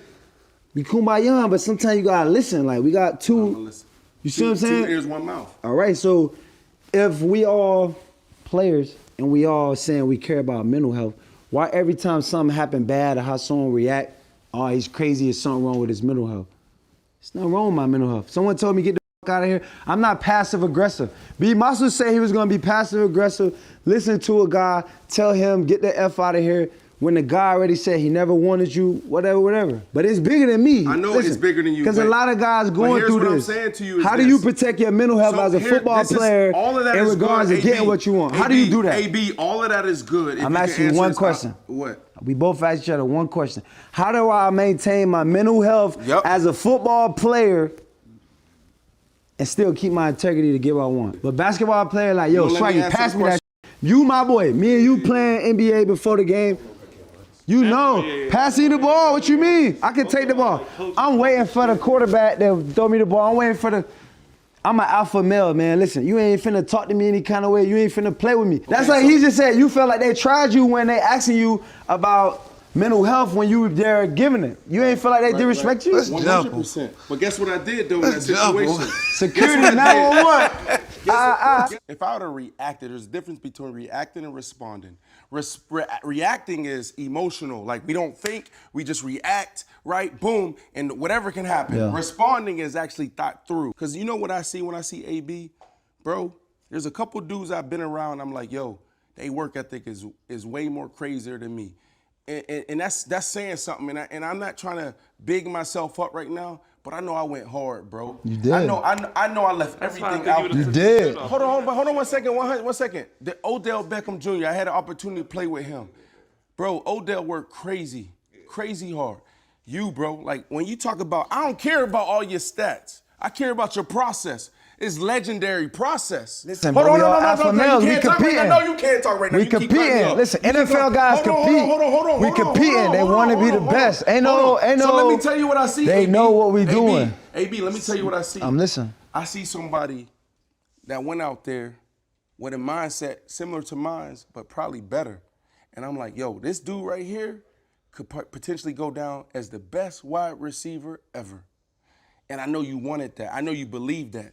we kumbaya, but sometimes you gotta listen. Like we got two. You see what I'm saying? 2 ears, 1 mouth. All right. So if we all players and we all saying we care about mental health, why every time something happen bad or how someone react, oh he's crazy, there's something wrong with his mental health? There's nothing wrong with my mental health. Someone told me get the out of here. I'm not passive aggressive. B. Masu said he was gonna be passive aggressive. Listen to a guy, tell him get the F out of here. When the guy already said he never wanted you, whatever. But it's bigger than me. I know it's bigger than you. Because a lot of guys going through this. What I'm saying to you is how do you protect your mental health as a football player in regards to getting what you want? How do you do that? AB, all of that is good. I'm asking you one question. What? We both asked each other one question. How do I maintain my mental health as a football player and still keep my integrity to get what I want? But basketball player like, yo, Swaggy, pass me that. You, my boy, me and you playing NBA before the game. You know, passing the ball, what you mean? I can take the ball. I'm waiting for the quarterback to throw me the ball. I'm an alpha male, man. Listen, you ain't finna talk to me any kind of way. You ain't finna play with me. That's like he just said, you felt like they tried you when they asking you about mental health when you there giving it. You ain't feel like they disrespect you? 100%. But guess what I did though in that situation? Security 911. If I would have reacted, there's a difference between reacting and responding. Reacting is emotional. Like we don't think, we just react, right? Boom, and whatever can happen. Yeah. Responding is actually thought through. Because you know what I see when I see AB? Bro, there's a couple dudes I've been around, I'm like, yo, they work ethic is way more crazier than me. And that's saying something, and I'm not trying to big myself up right now, but I know I went hard, bro. You did. I know I left everything out. You did. Hold on 1 second, 1 second. The Odell Beckham Jr., I had an opportunity to play with him. Bro, Odell worked crazy hard. You, bro, like when you talk about, I don't care about all your stats. I care about your process. It's legendary process. Listen, hold on, alpha males, we competing. I know you can't talk right now. We competing. Listen, NFL guys compete. Hold on. We competing. They want to be the best. Ain't no. So let me tell you what I see. They know what we doing. AB, let me tell you what I see. I'm listening. I see somebody that went out there with a mindset similar to mine, but probably better. And I'm like, yo, this dude right here could potentially go down as the best wide receiver ever. And I know you wanted that. I know you believed that.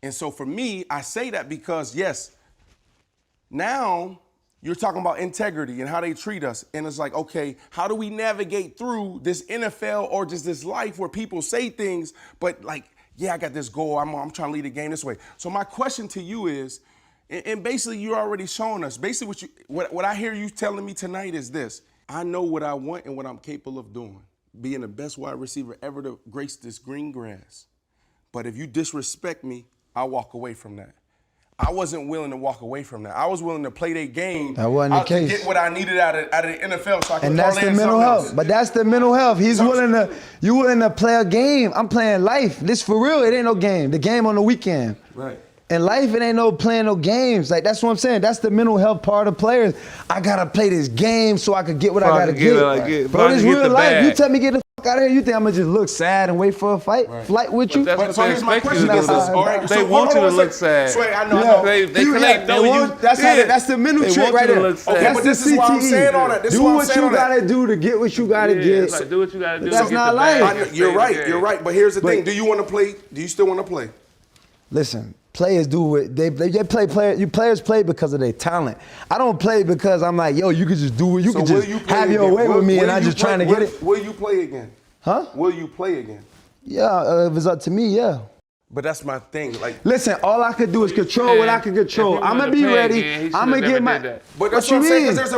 And so for me, I say that because, yes, now you're talking about integrity and how they treat us. And it's like, okay, how do we navigate through this NFL or just this life where people say things, but like, yeah, I got this goal. I'm trying to lead the game this way. So my question to you is, and basically you're already showing us, basically what I hear you telling me tonight is this. I know what I want and what I'm capable of doing, being the best wide receiver ever to grace this green grass. But if you disrespect me, I'll walk away from that. I wasn't willing to walk away from that. I was willing to play that game. That wasn't the case. To get what I needed out of the NFL so I could And that's the mental health. But that's the mental health. You willing to play a game. I'm playing life. This for real, it ain't no game. The game on the weekend. Right. In life, it ain't no playing no games. Like, that's what I'm saying. That's the mental health part of players. I gotta play this game so I could get what I gotta get. Bro, this real life. You tell me get the fuck out of here, you think I'm gonna just look sad and wait for a flight with you? But that's what here's my they expect you to question. do. All right, They so want you hold to on a look second. sad. Sway, I know. They know you. That's the mental trick right there. Okay, but this is why I'm saying all that. Do what you gotta do to get what you gotta get. Like, do what you gotta do. That's not life. You're right. But here's the thing. Do you want to play? Do you still want to play? Listen, players do it. They play. You players play because of their talent. I don't play because I'm like, yo, you could just do it. You could just have your way with me, and I'm just trying to get it. Will you play again? Huh? Will you play again? Yeah, if it's up to me, yeah. But that's my thing. Like, listen, all I could do is control what I can control. I'm gonna be ready. I'm gonna get my. But that's what I'm saying. Because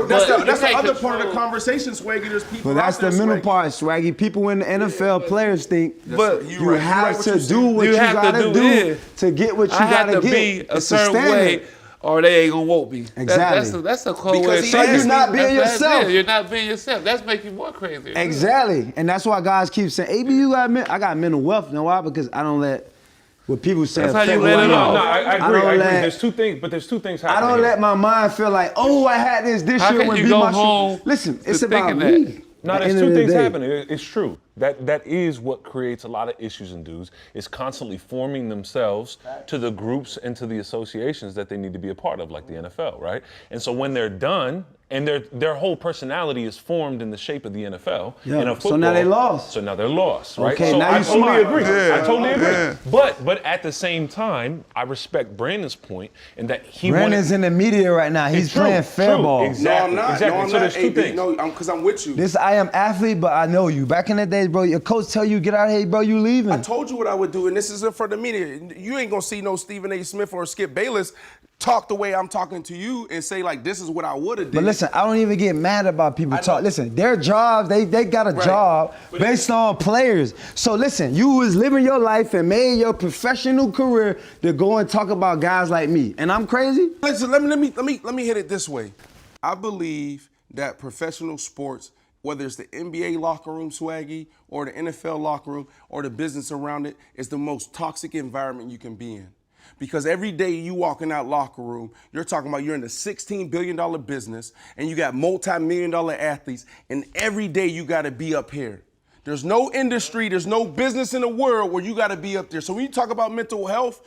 that's the other part of the conversation, Swaggy. There's people. But that's the mental part, Swaggy. People in the NFL players think, but you have to do what you gotta do to get what you gotta get. I have to be a certain way, or they ain't gonna want me. Exactly. That's a cold way. So you're not being yourself. You're not being yourself. That's making you more crazy. Exactly, and that's why guys keep saying, "AB, I got mental wealth." You know why? Because I don't let. What people say. That's how you let it off. No, I agree. I agree. There's two things happening. I don't let my mind feel like, oh, I had this year when you go home. Listen, it's about me. No, there's two things happening. It's true. That is what creates a lot of issues in dudes. Is constantly forming themselves to the groups and to the associations that they need to be a part of, like the NFL, right? And so when they're done, and their whole personality is formed in the shape of the NFL. Yeah. In a football, So now they lost. So now they're lost, right? Okay, so now I you totally smart. agree. Yeah. I totally agree. Yeah. But at the same time, I respect Brandon's point in that he Brandon's in the media right now. He's playing fair ball. Exactly. No, I'm not. Exactly. No, I'm so not. there's two things. No, because I'm with you. I am athlete, but I know you. Back in the days, bro, your coach tell you, get out of here, bro, you leaving. I told you what I would do, and this is in front of the media. You ain't gonna see no Stephen A. Smith or Skip Bayless talk the way I'm talking to you and say, like, this is what I would have did. But listen, I don't even get mad about people talk. Listen, their jobs, they got a job based on players. So listen, you was living your life and made your professional career to go and talk about guys like me. And I'm crazy? Listen, let me hit it this way. I believe that professional sports, whether it's the NBA locker room, Swaggy, or the NFL locker room, or the business around it, is the most toxic environment you can be in. Because every day you walk in that locker room, you're talking about you're in a $16 billion business and you got multi-million-dollar athletes, and every day you got to be up here. There's no industry, there's no business in the world where you got to be up there. So when you talk about mental health,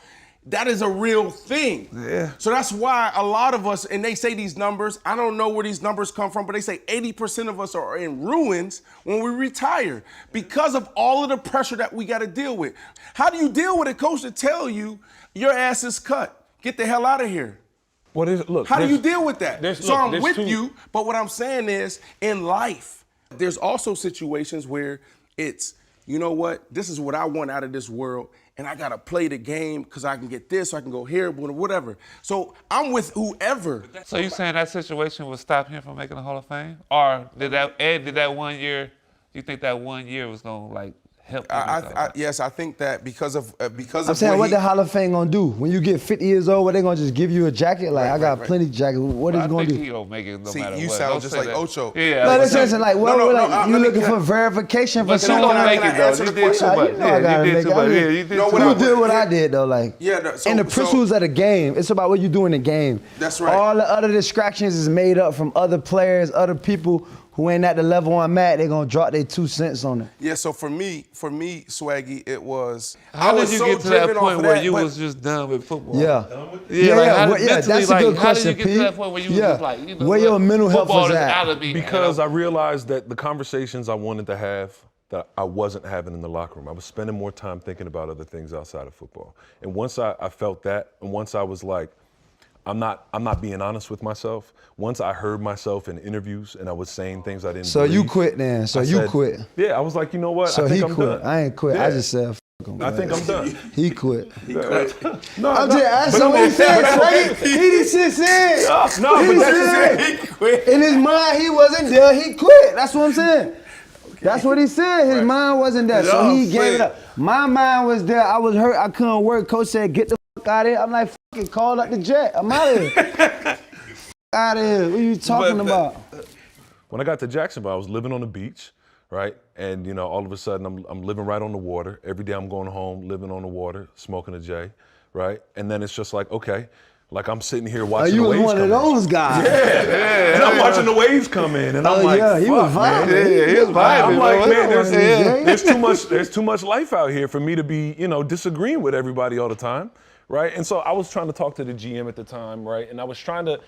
that is a real thing. Yeah. So that's why a lot of us, and they say these numbers, I don't know where these numbers come from, but they say 80% of us are in ruins when we retire because of all of the pressure that we got to deal with. How do you deal with a coach to tell you your ass is cut? Get the hell out of here. How do you deal with that? So I'm with you, but what I'm saying is, in life, there's also situations where it's, you know what, this is what I want out of this world, and I gotta play the game because I can get this, so I can go here, whatever. So I'm with whoever. So you saying that situation would stop him from making the Hall of Fame? Or did that 1 year, you think that 1 year was gonna like help him? Yes, I think that because of I'm saying, what the Hall of Fame gonna do? When you get 50 years old, what they gonna just give you a jacket? Like, I got plenty of jackets. What is gonna do? He gonna make it no matter you what. sound Don't just say like that. Ocho. Yeah. No, listen, like, you looking for verification for But you someone? gonna make it though. You did too much. You know I gotta make it. You did too much. You did what I did though, like. Yeah. And the principles of the game, it's about what you do in the game. That's right. All the other distractions is made up from other players, other people who ain't at the level I'm at. They gonna drop their 2 cents on it. Yeah. So for me, Swaggy, it was. How did you get to that point where you was just done with football? Yeah. That's a good question, how did you get P. to that point where you was just like, you know, where your mental health football was is at? out of me. Because I realized that the conversations I wanted to have that I wasn't having in the locker room. I was spending more time thinking about other things outside of football. And once I felt that, and once I was like, I'm not being honest with myself. Once I heard myself in interviews and I was saying things I didn't So believe, you quit then. So you quit. Yeah, I was like, you know what? So I think he I'm quit. done. I ain't quit. Yeah. I just said, f him. I think I'm done. He quit. No, I'm just asking what he said. Swaggy. He just said. No, but that's He quit. In his mind, he wasn't there. He quit. That's what I'm saying. That's what he said. His mind wasn't there, so he gave it up. My mind was there. I was hurt. I couldn't work. Coach said, "Get the fuck out of here." I'm like, "Fucking call up the jet. I'm out of here." Out of here. What are you talking about? When I got to Jacksonville, I was living on the beach, right? And you know, all of a sudden, I'm living right on the water. Every day I'm going home, living on the water, smoking a J, right? And then it's just like, okay, like I'm sitting here watching the waves come in. You was one of those guys. Yeah. And I'm watching the waves come in, and I'm like, yeah, he was vibing. Yeah, he was vibing. I'm like, man, there's too much life out here for me to be, you know, disagreeing with everybody all the time. Right, and so I was trying to talk to the GM at the time, right, and I was trying to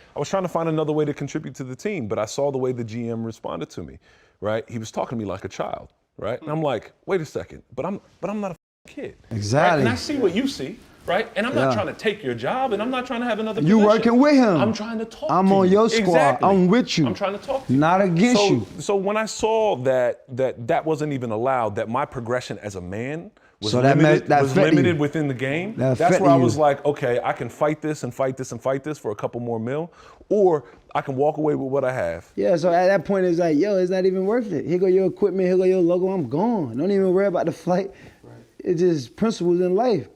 find another way to contribute to the team, but I saw the way the GM responded to me, right. He was talking to me like a child, right, and I'm like, wait a second, but I'm not a kid. Exactly. Right? And I see what you see, right? And I'm not trying to take your job, and I'm not trying to have another You position. working with him. I'm trying to talk I'm to on you. your squad. Exactly. I'm with you. I'm trying to talk to you. Not against you. So when I saw that wasn't even allowed, that my progression as a man was So that limited, that was affected limited you. within the game, That that's affected where I you. was like, okay, I can fight this and fight this and fight this for a couple more mil, or I can walk away with what I have. Yeah, so at that point, it's like, yo, it's not even worth it. Here go your equipment, here go your logo, I'm gone. Don't even worry about the flight. Right. It's just principles in life.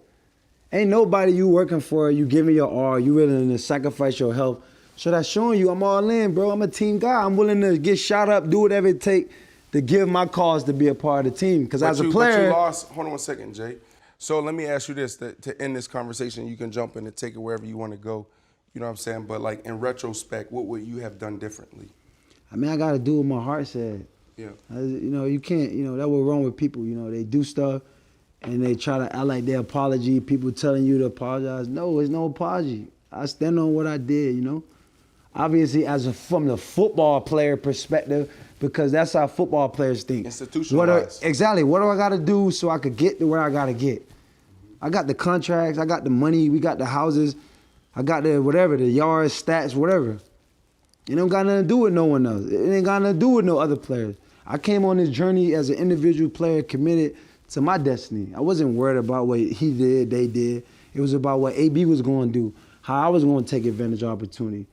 Ain't nobody you working for, you giving your all, you willing to sacrifice your health. So that's showing you I'm all in, bro. I'm a team guy. I'm willing to get shot up, do whatever it takes to give my cause to be a part of the team. Because as a player. But you lost, hold on one second, Jay. So let me ask you this, to end this conversation, you can jump in and take it wherever you want to go. You know what I'm saying? But like in retrospect, what would you have done differently? I mean, I got to do what my heart said. Yeah. You know, you can't, you know, that's what's wrong with people. You know, they do stuff and they try to act like their apology, people telling you to apologize. No, it's no apology. I stand on what I did, you know. Obviously, from the football player perspective, because that's how football players think. Institutionalized. Exactly. What do I got to do so I could get to where I got to get? I got the contracts. I got the money. We got the houses. I got the whatever, the yards, stats, whatever. It don't got nothing to do with no one else. It ain't got nothing to do with no other players. I came on this journey as an individual player committed to my destiny. I wasn't worried about what he did, they did. It was about what AB was going to do, how I was going to take advantage of opportunity,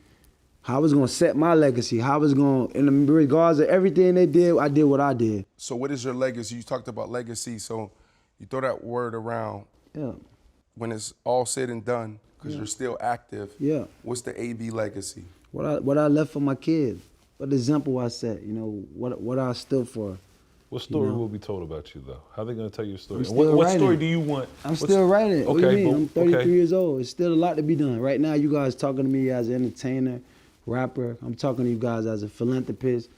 how I was going to set my legacy, how I was going, in regards of everything they did, I did what I did. So what is your legacy? You talked about legacy, so you throw that word around. Yeah. When it's all said and done, because you're still active, what's the AB legacy? What I left for my kids, what example I set, you know, what I stood for. What story will be told about you, though? How are they going to tell you a story? I'm still What writing. story do you want? I'm still writing. Okay, What do you mean? I'm 33 okay. years old. It's still a lot to be done. Right now, you guys talking to me as an entertainer, rapper. I'm talking to you guys as a philanthropist.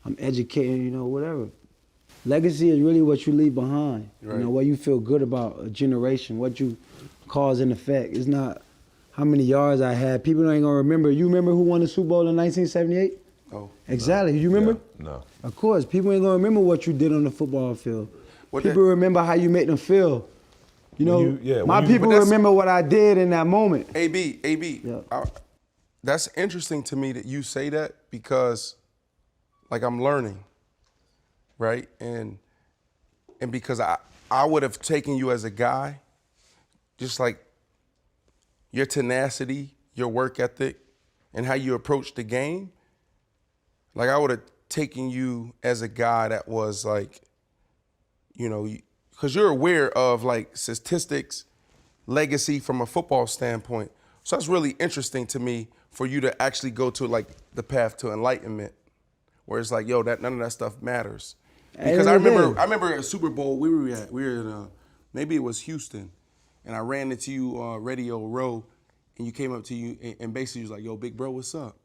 I'm educating, you know, whatever. Legacy is really what you leave behind. Right. You know, what you feel good about a generation, what you cause and effect. It's not how many yards I had. People ain't going to remember. You remember who won the Super Bowl in 1978? Oh. Exactly. You remember? No. Of course. People ain't going to remember what you did on the football field. People remember how you made them feel. You know, my people remember what I did in that moment. AB, that's interesting to me that you say that because, like, I'm learning, right? And because I would have taken you as a guy, just like your tenacity, your work ethic, and how you approach the game. Like, I would have taken you as a guy that was like, you know, because you're aware of like statistics, legacy from a football standpoint. So that's really interesting to me for you to actually go to like the path to enlightenment, where it's like, yo, none of that stuff matters. Because I remember at Super Bowl we were in maybe it was Houston, and I ran into you Radio Row, and you came up to you and basically was like, yo, big bro, what's up?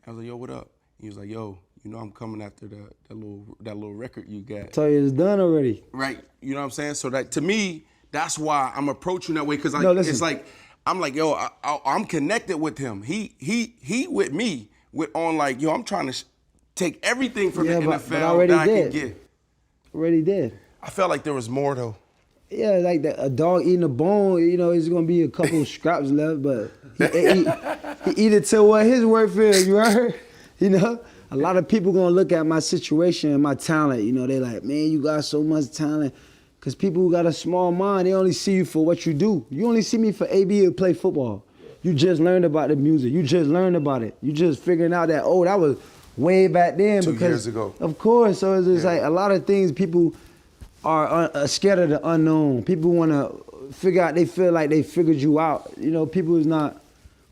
I was like, yo, what up? He was like, yo, you know I'm coming after that little record you got. I told you it's done already. Right. You know what I'm saying? So that to me, that's why I'm approaching that way, because it's like I'm like, yo, I'm connected with him. He with me on like, yo, I'm trying to take everything from the NFL that I can get. Already did. I felt like there was more though. Yeah, like a dog eating a bone, you know, it's gonna be a couple scraps left, but he eat it till what his worth is, you heard? You know? A lot of people gonna look at my situation and my talent, you know, they like, man, you got so much talent. Because people who got a small mind, they only see you for what you do. You only see me for AB to play football. You just learned about the music. You just learned about it. You just figuring out that, that was way back then. 2 years ago. Of course. So it's just like a lot of things people are scared of the unknown. People want to figure out, they feel like they figured you out. You know, people is not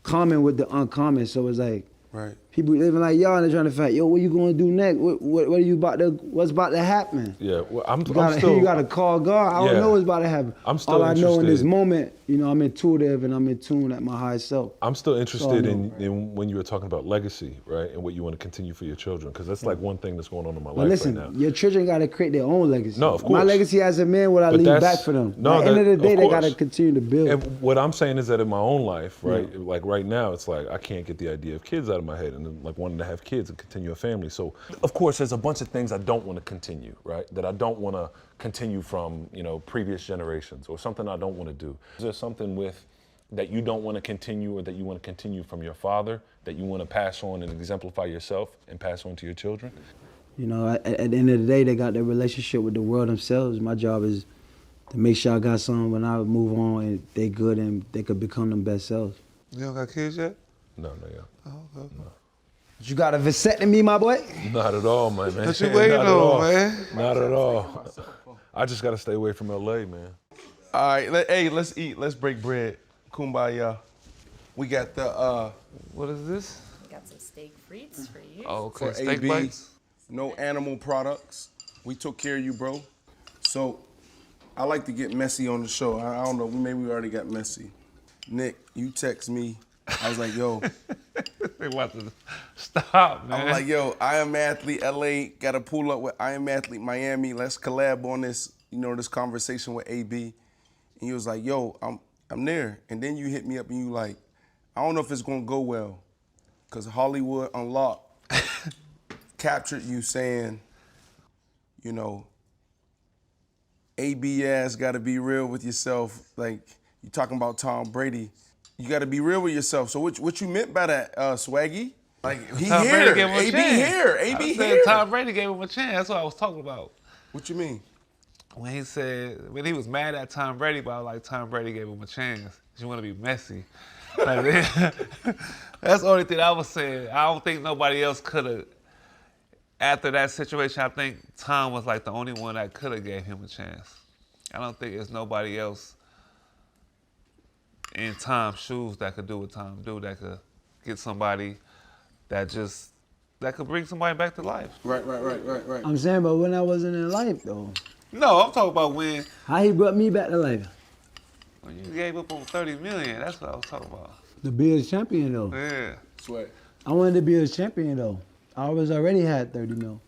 common with the uncommon. So it's like, right. People living like y'all and they're trying to find, yo, what you gonna do next? What are you what's about to happen? Yeah, well, I'm you still. gotta call God. I don't know what's about to happen. I'm still All I know in this interested. moment, you know, I'm intuitive and I'm in tune at my high self. I'm still interested I know. in when you were talking about legacy, right, and what you want to continue for your children, because that's like one thing that's going on in my But life listen, right now. your children gotta create their own legacy. No, of course. My legacy as a man, what I But leave that's- back for them. no, At the end of the day, of they course. gotta continue to build. And what I'm saying is that in my own life, right, like right now, it's like I can't get the idea of kids out of my head, and like wanting to have kids and continue a family. So, of course, there's a bunch of things I don't want to continue, right? That I don't want to continue from, previous generations, or something I don't want to do. Is there something that you don't want to continue, or that you want to continue from your father, that you want to pass on and exemplify yourself and pass on to your children? At the end of the day, they got their relationship with the world themselves. My job is to make sure I got something when I move on and they good and they could become them best selves. You don't got kids yet? No, yeah. Oh, okay. No. You got a vasectomy, my boy? Not at all, man. What you waiting on, man? Not at all. I just got to stay away from LA, man. All right, let's eat. Let's break bread. Kumbaya. We got the, What is this? We got some steak frites for you. Oh, okay. for Steak AB, bites. no animal products. We took care of you, bro. So I like to get messy on the show. I don't know, maybe we already got messy. Nick, you text me. I was like, yo. They want to stop, man. I'm like, yo, I Am Athlete LA, gotta pull up with I Am Athlete Miami. Let's collab on this, this conversation with AB. And he was like, yo, I'm there. And then you hit me up and you like, I don't know if it's gonna go well. Cause Hollywood Unlocked captured you saying, AB ass gotta be real with yourself. Like, you talking about Tom Brady. You gotta be real with yourself. So what you meant by that, Swaggy? Like, he Tom here, Brady gave him a AB chance. here, I AB said here. Tom Brady gave him a chance. That's what I was talking about. What you mean? When he was mad at Tom Brady, but I was like, Tom Brady gave him a chance. You want to be messy. Like, that's the only thing I was saying. I don't think nobody else could have. After that situation, I think Tom was like the only one that could have gave him a chance. I don't think there's nobody else in Tom's shoes that could do what Tom do, that could get somebody that could bring somebody back to life. Right. I'm saying, but when I wasn't in life, though. No, I'm talking about when How he brought me back to life? you gave up on $30 million. That's what I was talking about. To be a champion, though. Yeah. Swag. I wanted to be a champion, though. I already had 30 mil.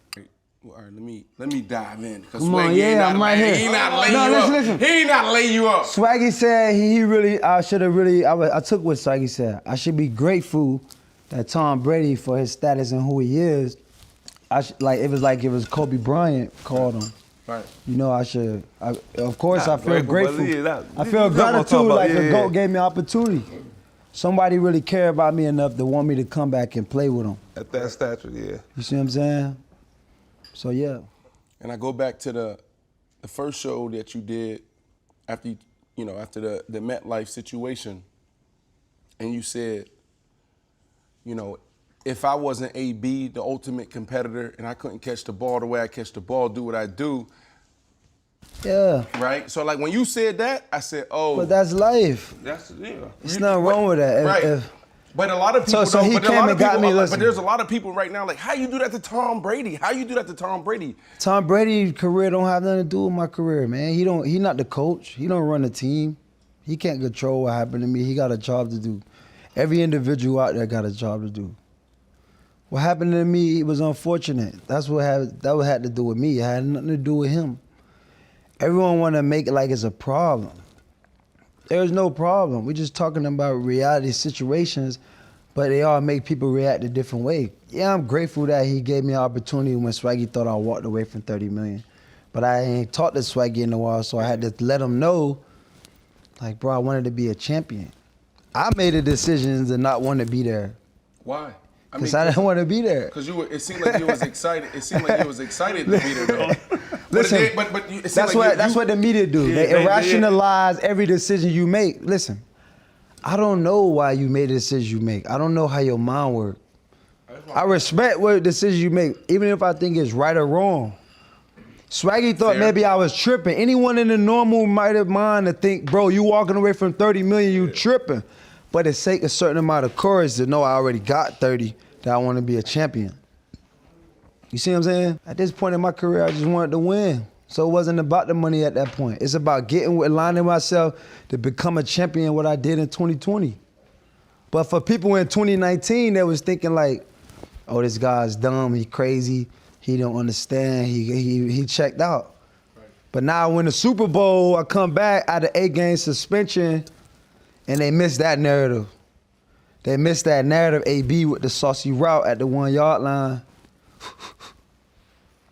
All right, let me dive in. Come on, yeah, I'm right here. He ain't not laying you up. Listen. He ain't not laying you up. Swaggy said I took what Swaggy said. I should be grateful that Tom Brady, for his status and who he is, it was Kobe Bryant called him. Right. I feel grateful. I feel about, gratitude like the yeah. GOAT gave me opportunity. Somebody really cared about me enough to want me to come back and play with him. At that stature, yeah. You see what I'm saying? So, yeah. And I go back to the first show that you did after after the MetLife situation, and you said, if I wasn't AB, the ultimate competitor, and I couldn't catch the ball the way I catch the ball, do what I do. Yeah. Right? So like when you said that, I said, oh. But that's life. That's the deal. There's nothing wrong with that. Right. But a lot of people So he came and got me, listen. But there's a lot of people right now like, how you do that to Tom Brady? How you do that to Tom Brady? Tom Brady's career don't have nothing to do with my career, man. He not the coach. He don't run the team. He can't control what happened to me. He got a job to do. Every individual out there got a job to do. What happened to me, it was unfortunate. That had to do with me. It had nothing to do with him. Everyone want to make it like it's a problem. There's no problem. We're just talking about reality situations, but they all make people react a different way. Yeah, I'm grateful that he gave me an opportunity when Swaggy thought I walked away from $30 million. But I ain't talked to Swaggy in a while, so I had to let him know, like, bro, I wanted to be a champion. I made a decision to not want to be there. Why? Because I didn't want to be there. Because it seemed like you was excited. It seemed like you was excited to be there, though. Listen, that's what the media do. Yeah, they they irrationalize every decision you make. Listen, I don't know why you made the decision you make. I don't know how your mind works. I respect what decision you make, even if I think it's right or wrong. Swaggy thought maybe I was tripping. Anyone in the normal minded mind to think, bro, you walking away from $30 million, you tripping. But it takes a certain amount of courage to know I already got 30, that I want to be a champion. You see what I'm saying? At this point in my career, I just wanted to win. So it wasn't about the money at that point. It's about aligning myself to become a champion, what I did in 2020. But for people in 2019 that was thinking like, oh, this guy's dumb, he crazy, he don't understand, he checked out. Right. But now when the Super Bowl, I come back out of 8-game suspension, and they missed that narrative. They missed that narrative, AB, with the saucy route at the 1 yard line.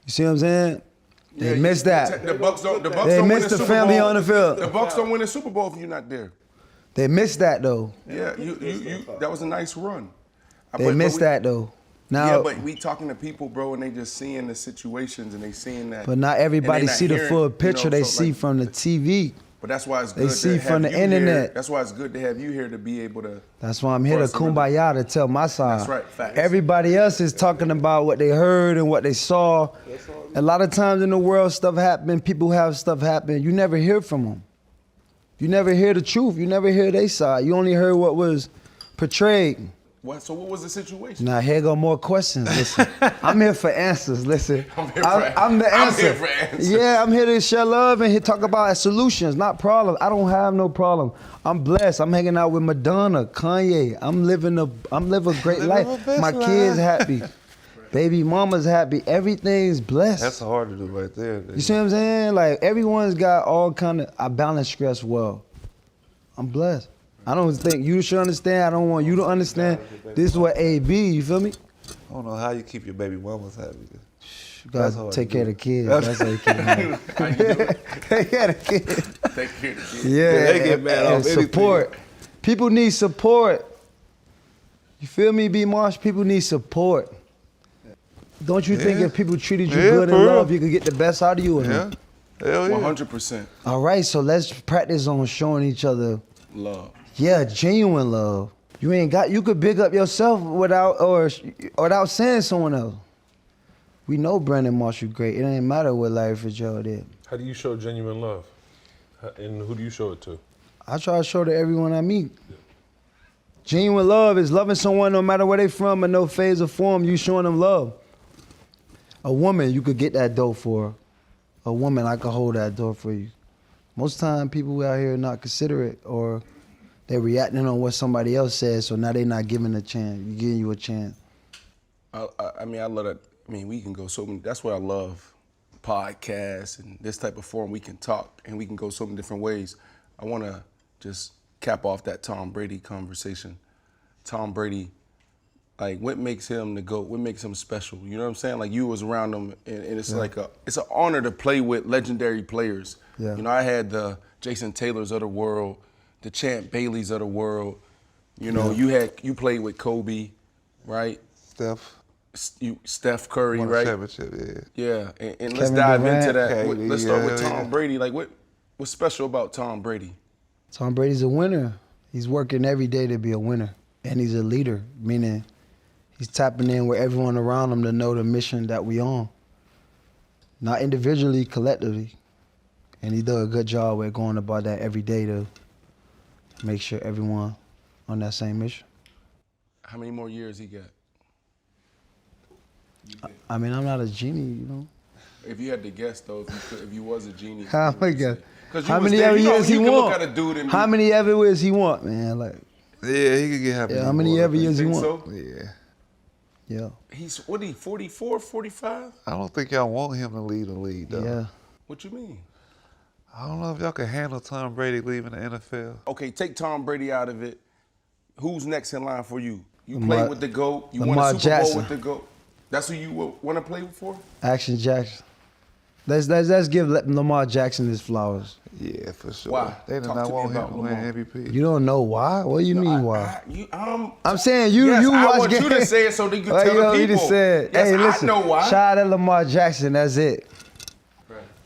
You see what I'm saying? They missed that. The Bucks don't They win missed the Super family Bowl. on the field. The Bucks don't win a Super Bowl if you're not there. They missed that though. Yeah, you that was a nice run. They missed that though. Now, yeah, but we talking to people, bro, and they just seeing the situations and they seeing that. but not everybody and they not see the hearing, full picture. you know, they so, see like, from the TV. But that's why it's They good see to from have the you internet. Here. That's why it's good to have you here to be able to. That's why I'm here to for us really- kumbaya to tell my side. That's right, facts. Everybody else is talking about what they heard and what they saw. A lot of times in the world, stuff happen. People have stuff happen. You never hear from them. You never hear the truth. You never hear their side. You only heard what was portrayed. So what was the situation? Now here go more questions. Listen, I'm here for answers. Listen, I'm the answer. I'm here for answers. Yeah, I'm here to share love and talk about solutions, not problems. I don't have no problem. I'm blessed. I'm hanging out with Madonna, Kanye. I'm living a great life. My kids happy. Baby mama's happy. Everything's blessed. That's hard to do right there. You see what I'm saying? Like everyone's got all kind of. I balance stress well. I'm blessed. I don't think you should understand. I don't want you to understand. This is what AB. You feel me? I don't know how you keep your baby mamas happy. You gotta take care of the kids. That's how you keep them happy. Take care of the kids. Take care of the kids. Yeah, they get mad off anything. support. People need support. You feel me, B. Marsh? People need support. Don't you think if people treated you good and love, you could get the best out of you? Yeah. Hell yeah. 100%. All right, so let's practice on showing each other love. Yeah, genuine love. You could big up yourself without saying someone else. We know Brandon Marshall great. It ain't matter what Larry Fitzgerald did. How do you show genuine love? And who do you show it to? I try to show to everyone I meet. Genuine love is loving someone no matter where they from and no phase or form, you showing them love. A woman, you could get that door for. A woman, I could hold that door for you. Most time, people out here not considerate or they're reacting on what somebody else says, so now they're not giving a chance. You're giving you a chance. I mean, I love that. I mean, we can go so many. That's what I love. Podcasts and this type of forum, we can talk and we can go so many different ways. I want to just cap off that Tom Brady conversation. Tom Brady, like, what makes him the GOAT? What makes him special? You know what I'm saying? Like, you was around him, and it's like it's an honor to play with legendary players. Yeah. You know, I had the Jason Taylors of the world, the Champ Baileys of the world. You know, you played with Kobe, right? Steph Curry, Won a right? championship, Yeah, and let's Kevin dive Durant. into that. KD, Let's start with yeah. Tom Brady. Like, what's special about Tom Brady? Tom Brady's a winner. He's working every day to be a winner. And he's a leader, meaning he's tapping in with everyone around him to know the mission that we on. Not individually, collectively. And he does a good job with going about that every day to make sure everyone on that same mission. How many more years he got? I mean, I'm not a genie, you know. If you had to guess, though, if you was a genie. How many years he You can look want? at a dude and How many ever years he want, man? Like, Yeah, he could get happy. yeah, how many ever years he think want? so? Yeah. Yeah. He's, 44, 45? I don't think y'all want him to lead the league, though. Yeah. What you mean? I don't know if y'all can handle Tom Brady leaving the NFL. Okay, take Tom Brady out of it. Who's next in line for you? You Lamar- played with the GOAT. You Lamar won a Super Jackson. Bowl with the GOAT. That's who you want to play for? Action Jackson. Let's give Lamar Jackson his flowers. Yeah, for sure. Why? They did Talk not to me want him about to win Lamar. MVP. You don't know why? What do you mean why? I'm saying yes, you I watch want you to games. say it so that you can Oh, tell you the want me to people. say it. Yes, Hey, listen. I know why. Shout out to Lamar Jackson. That's it.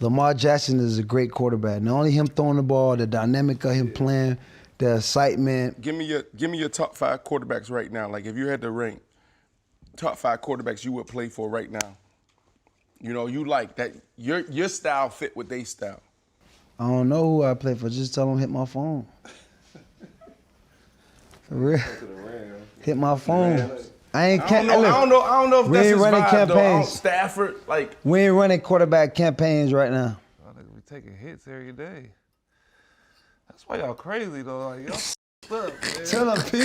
Lamar Jackson is a great quarterback. Not only him throwing the ball, the dynamic of him playing, the excitement. Give me your top 5 quarterbacks right now. Like, if you had to rank top 5 quarterbacks you would play for right now. You know, you like that. Your style fit with their style. I don't know who I play for. Just tell them hit my phone. For real. Hit my phone. I don't know if we that's ain't his running vibe, though. campaigns. Stafford, like. We ain't running quarterback campaigns right now. Y'all niggas be taking hits every day. That's why y'all crazy, though. Like, y'all f***ed up, man. Tell him, P.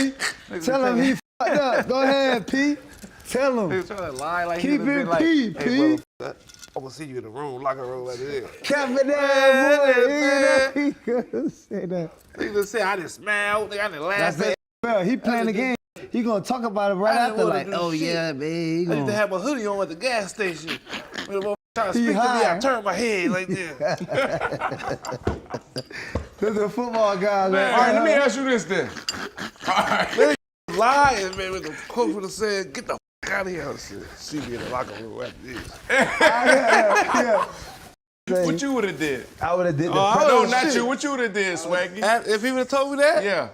Niggas Tell him be he f***ed up. Go ahead, P. Tell him. Niggas trying to lie like Keep he been it like, P, hey, P. brother, I'm gonna see you in the room, locker room like this. Captain that boy. He could say that. Niggas just say I didn't smile, nigga, I didn't laugh. That's it. Bro, he playing the game. He gonna talk about it right I didn't after, wanna like, do oh shit. yeah, babe. I used to have my hoodie on at the gas station. When the motherfucker trying to He speak to me, high. I turn my head like this. The football guys. All right, let me ask you this then. All right. Lying, man, with the coach would have said, get the fuck out of here. I said, see me in the locker room after this. What you would have did? I would have did the No, not you. What you would have did, Swaggy? If he would have told me that? Yeah.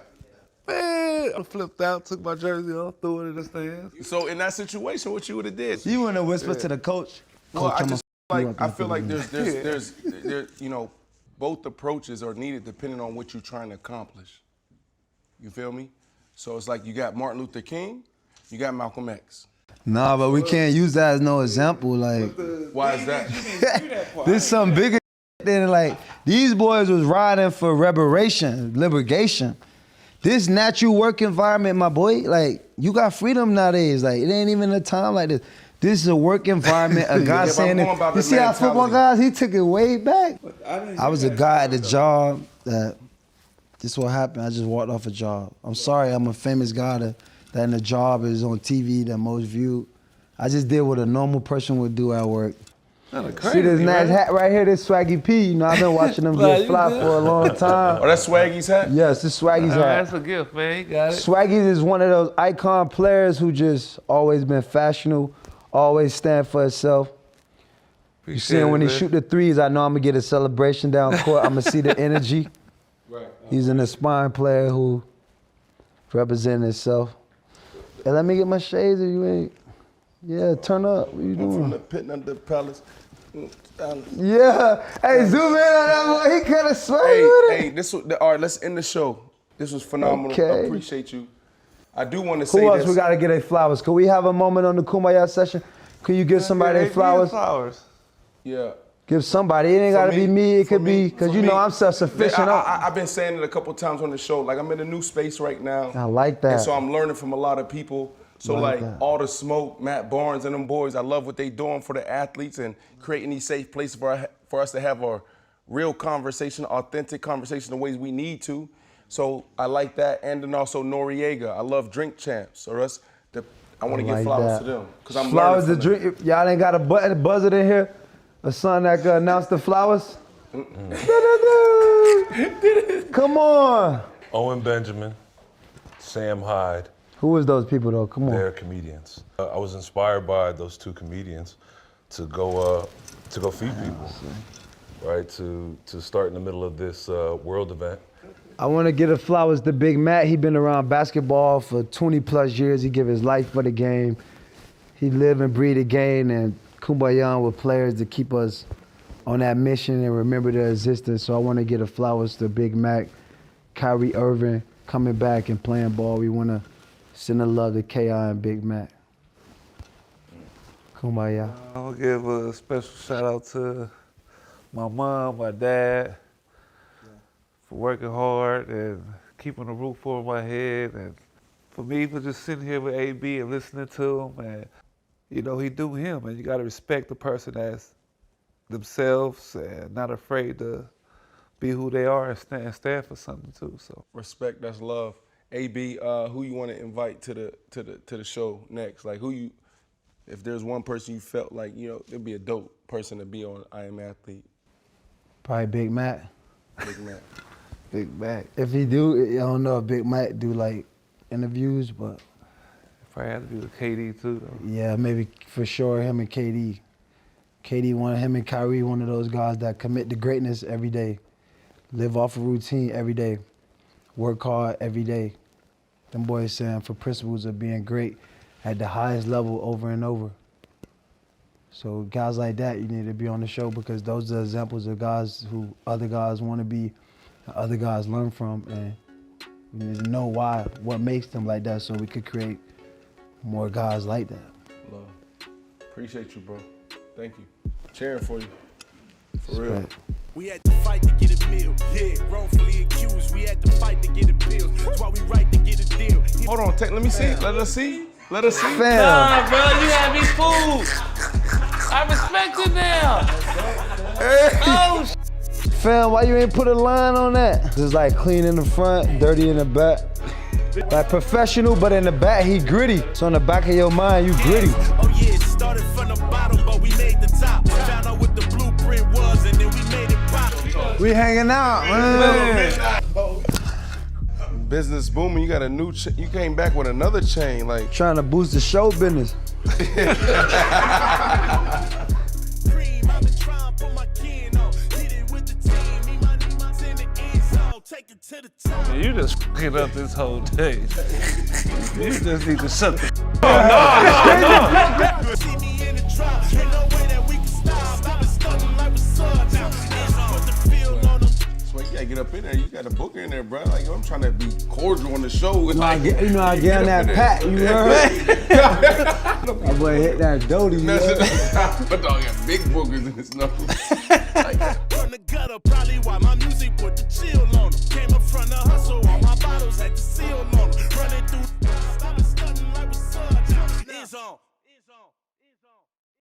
Man, I flipped out, took my jersey off, threw it in the stands. So in that situation, what you would have did? You wouldn't have whispered to the coach. Well, Coach, I just I feel like there's there's you know, both approaches are needed depending on what you're trying to accomplish. You feel me? So it's like you got Martin Luther King, you got Malcolm X. Nah, but we can't use that as no example. Like, Why is that? this is something bigger than like these boys was riding for liberation. This natural work environment, my boy, like you got freedom nowadays. Like it ain't even a time like this. This is a work environment. A guy saying it. You see how football guys, he took it way back. I was a guy at the job that this is what happened. I just walked off a job. I'm sorry, I'm a famous guy that in the job is on TV, the most viewed. I just did what a normal person would do at work. Crazy, See this nice hat right here, this Swaggy P. You know, I've been watching them get fly for a long time. Oh, that's Swaggy's hat? Yes, this Swaggy's hat. That's a gift, man. You got it. Swaggy is one of those icon players who just always been fashionable, always stand for himself. You see him when he shoot the threes, I know I'm gonna get a celebration down court. I'm gonna see the energy. Right. He's an aspiring player who representing himself. Hey, let me get my shades if you ain't. Yeah, turn up. What you I'm doing? from the pit under the palace. Yeah. Hey, zoom in on that boy. He kind of sweaty Hey, with it. hey, all right, let's end the show. This was phenomenal. Okay. I appreciate you. I do want to say Who else this. we gotta get their flowers? Could we have a moment on the Kumbaya session? Could you give somebody their flowers? Yeah. Give somebody. It ain't gotta be me. It could be because you know I'm self-sufficient. I've been saying it a couple times on the show. Like I'm in a new space right now. I like that. And so I'm learning from a lot of people. So Like like that. all the smoke, Matt Barnes and them boys, I love what they doing for the athletes and creating these safe places for us to have a real conversation, authentic conversation the ways we need to. So I like that. And then also Noriega. I love Drink Champs. Or us. I want to give flowers to them. Because I'm flowers to learning from drink. Y'all ain't got a button, buzzer in here? A son that can announce the flowers? Come on. Owen Benjamin, Sam Hyde. Who was those people though? Come on. They're comedians. I was inspired by those two comedians to go feed people, right? To start in the middle of this world event. I want to give the flowers to Big Matt. He been around basketball for 20 plus years. He give his life for the game. He live and breathe the game and kumbaya with players to keep us on that mission and remember their existence. So I want to give the flowers to Big Mac, Kyrie Irving coming back and playing ball. We want to send the love to KI and Big Mac. Kumbaya. I'll give a special shout out to my mom, my dad, for working hard and keeping a roof over my head, and for me for just sitting here with AB and listening to him. And you know, he do him, and you got to respect the person as themselves and not afraid to be who they are and stand for something too. So Respect, that's love. AB, who you want to invite to the show next? Like if there's one person you felt like, you know, it'd be a dope person to be on I Am Athlete. Probably Big Mac. Big Mac. Big Mac. If he do, I don't know if Big Mac do like interviews, but probably have to be with KD too though. Yeah, maybe for sure him and KD. Him and Kyrie, one of those guys that commit to greatness every day. Live off a routine every day. Work hard every day. Them boys stand for principles of being great at the highest level over and over. So guys like that, you need to be on the show because those are examples of guys who other guys want to be, other guys learn from, and we need to know why, what makes them like that so we could create more guys like that. Love. Appreciate you, bro. Thank you. Cheering for you. For real. We had to fight to get a meal. Yeah, wrongfully accused. We had to fight to get a bill. That's why we right to get a deal. Hold on, let me see. Let us see. Let us see. Fam. Nah, bro, you had me fooled. I respect it now. Oh, Fam, why you ain't put a line on that? It's like clean in the front, dirty in the back. Like professional, but in the back, he gritty. So in the back of your mind, you gritty. Oh yeah, started from the bottom, but we made the top. Found out what the blueprint was, and then we made it pop. We hanging out, man. Business booming. You got a new. You came back with another chain, like trying to boost the show business. Man, you just f***ing up this whole day. You just need to shut the you gotta get up in there. You got a booker in there, bro. Like, I'm trying to be cordial on the show. I get on that pat. You know what? That boy hit that doty. My dog got big boogers in his nose.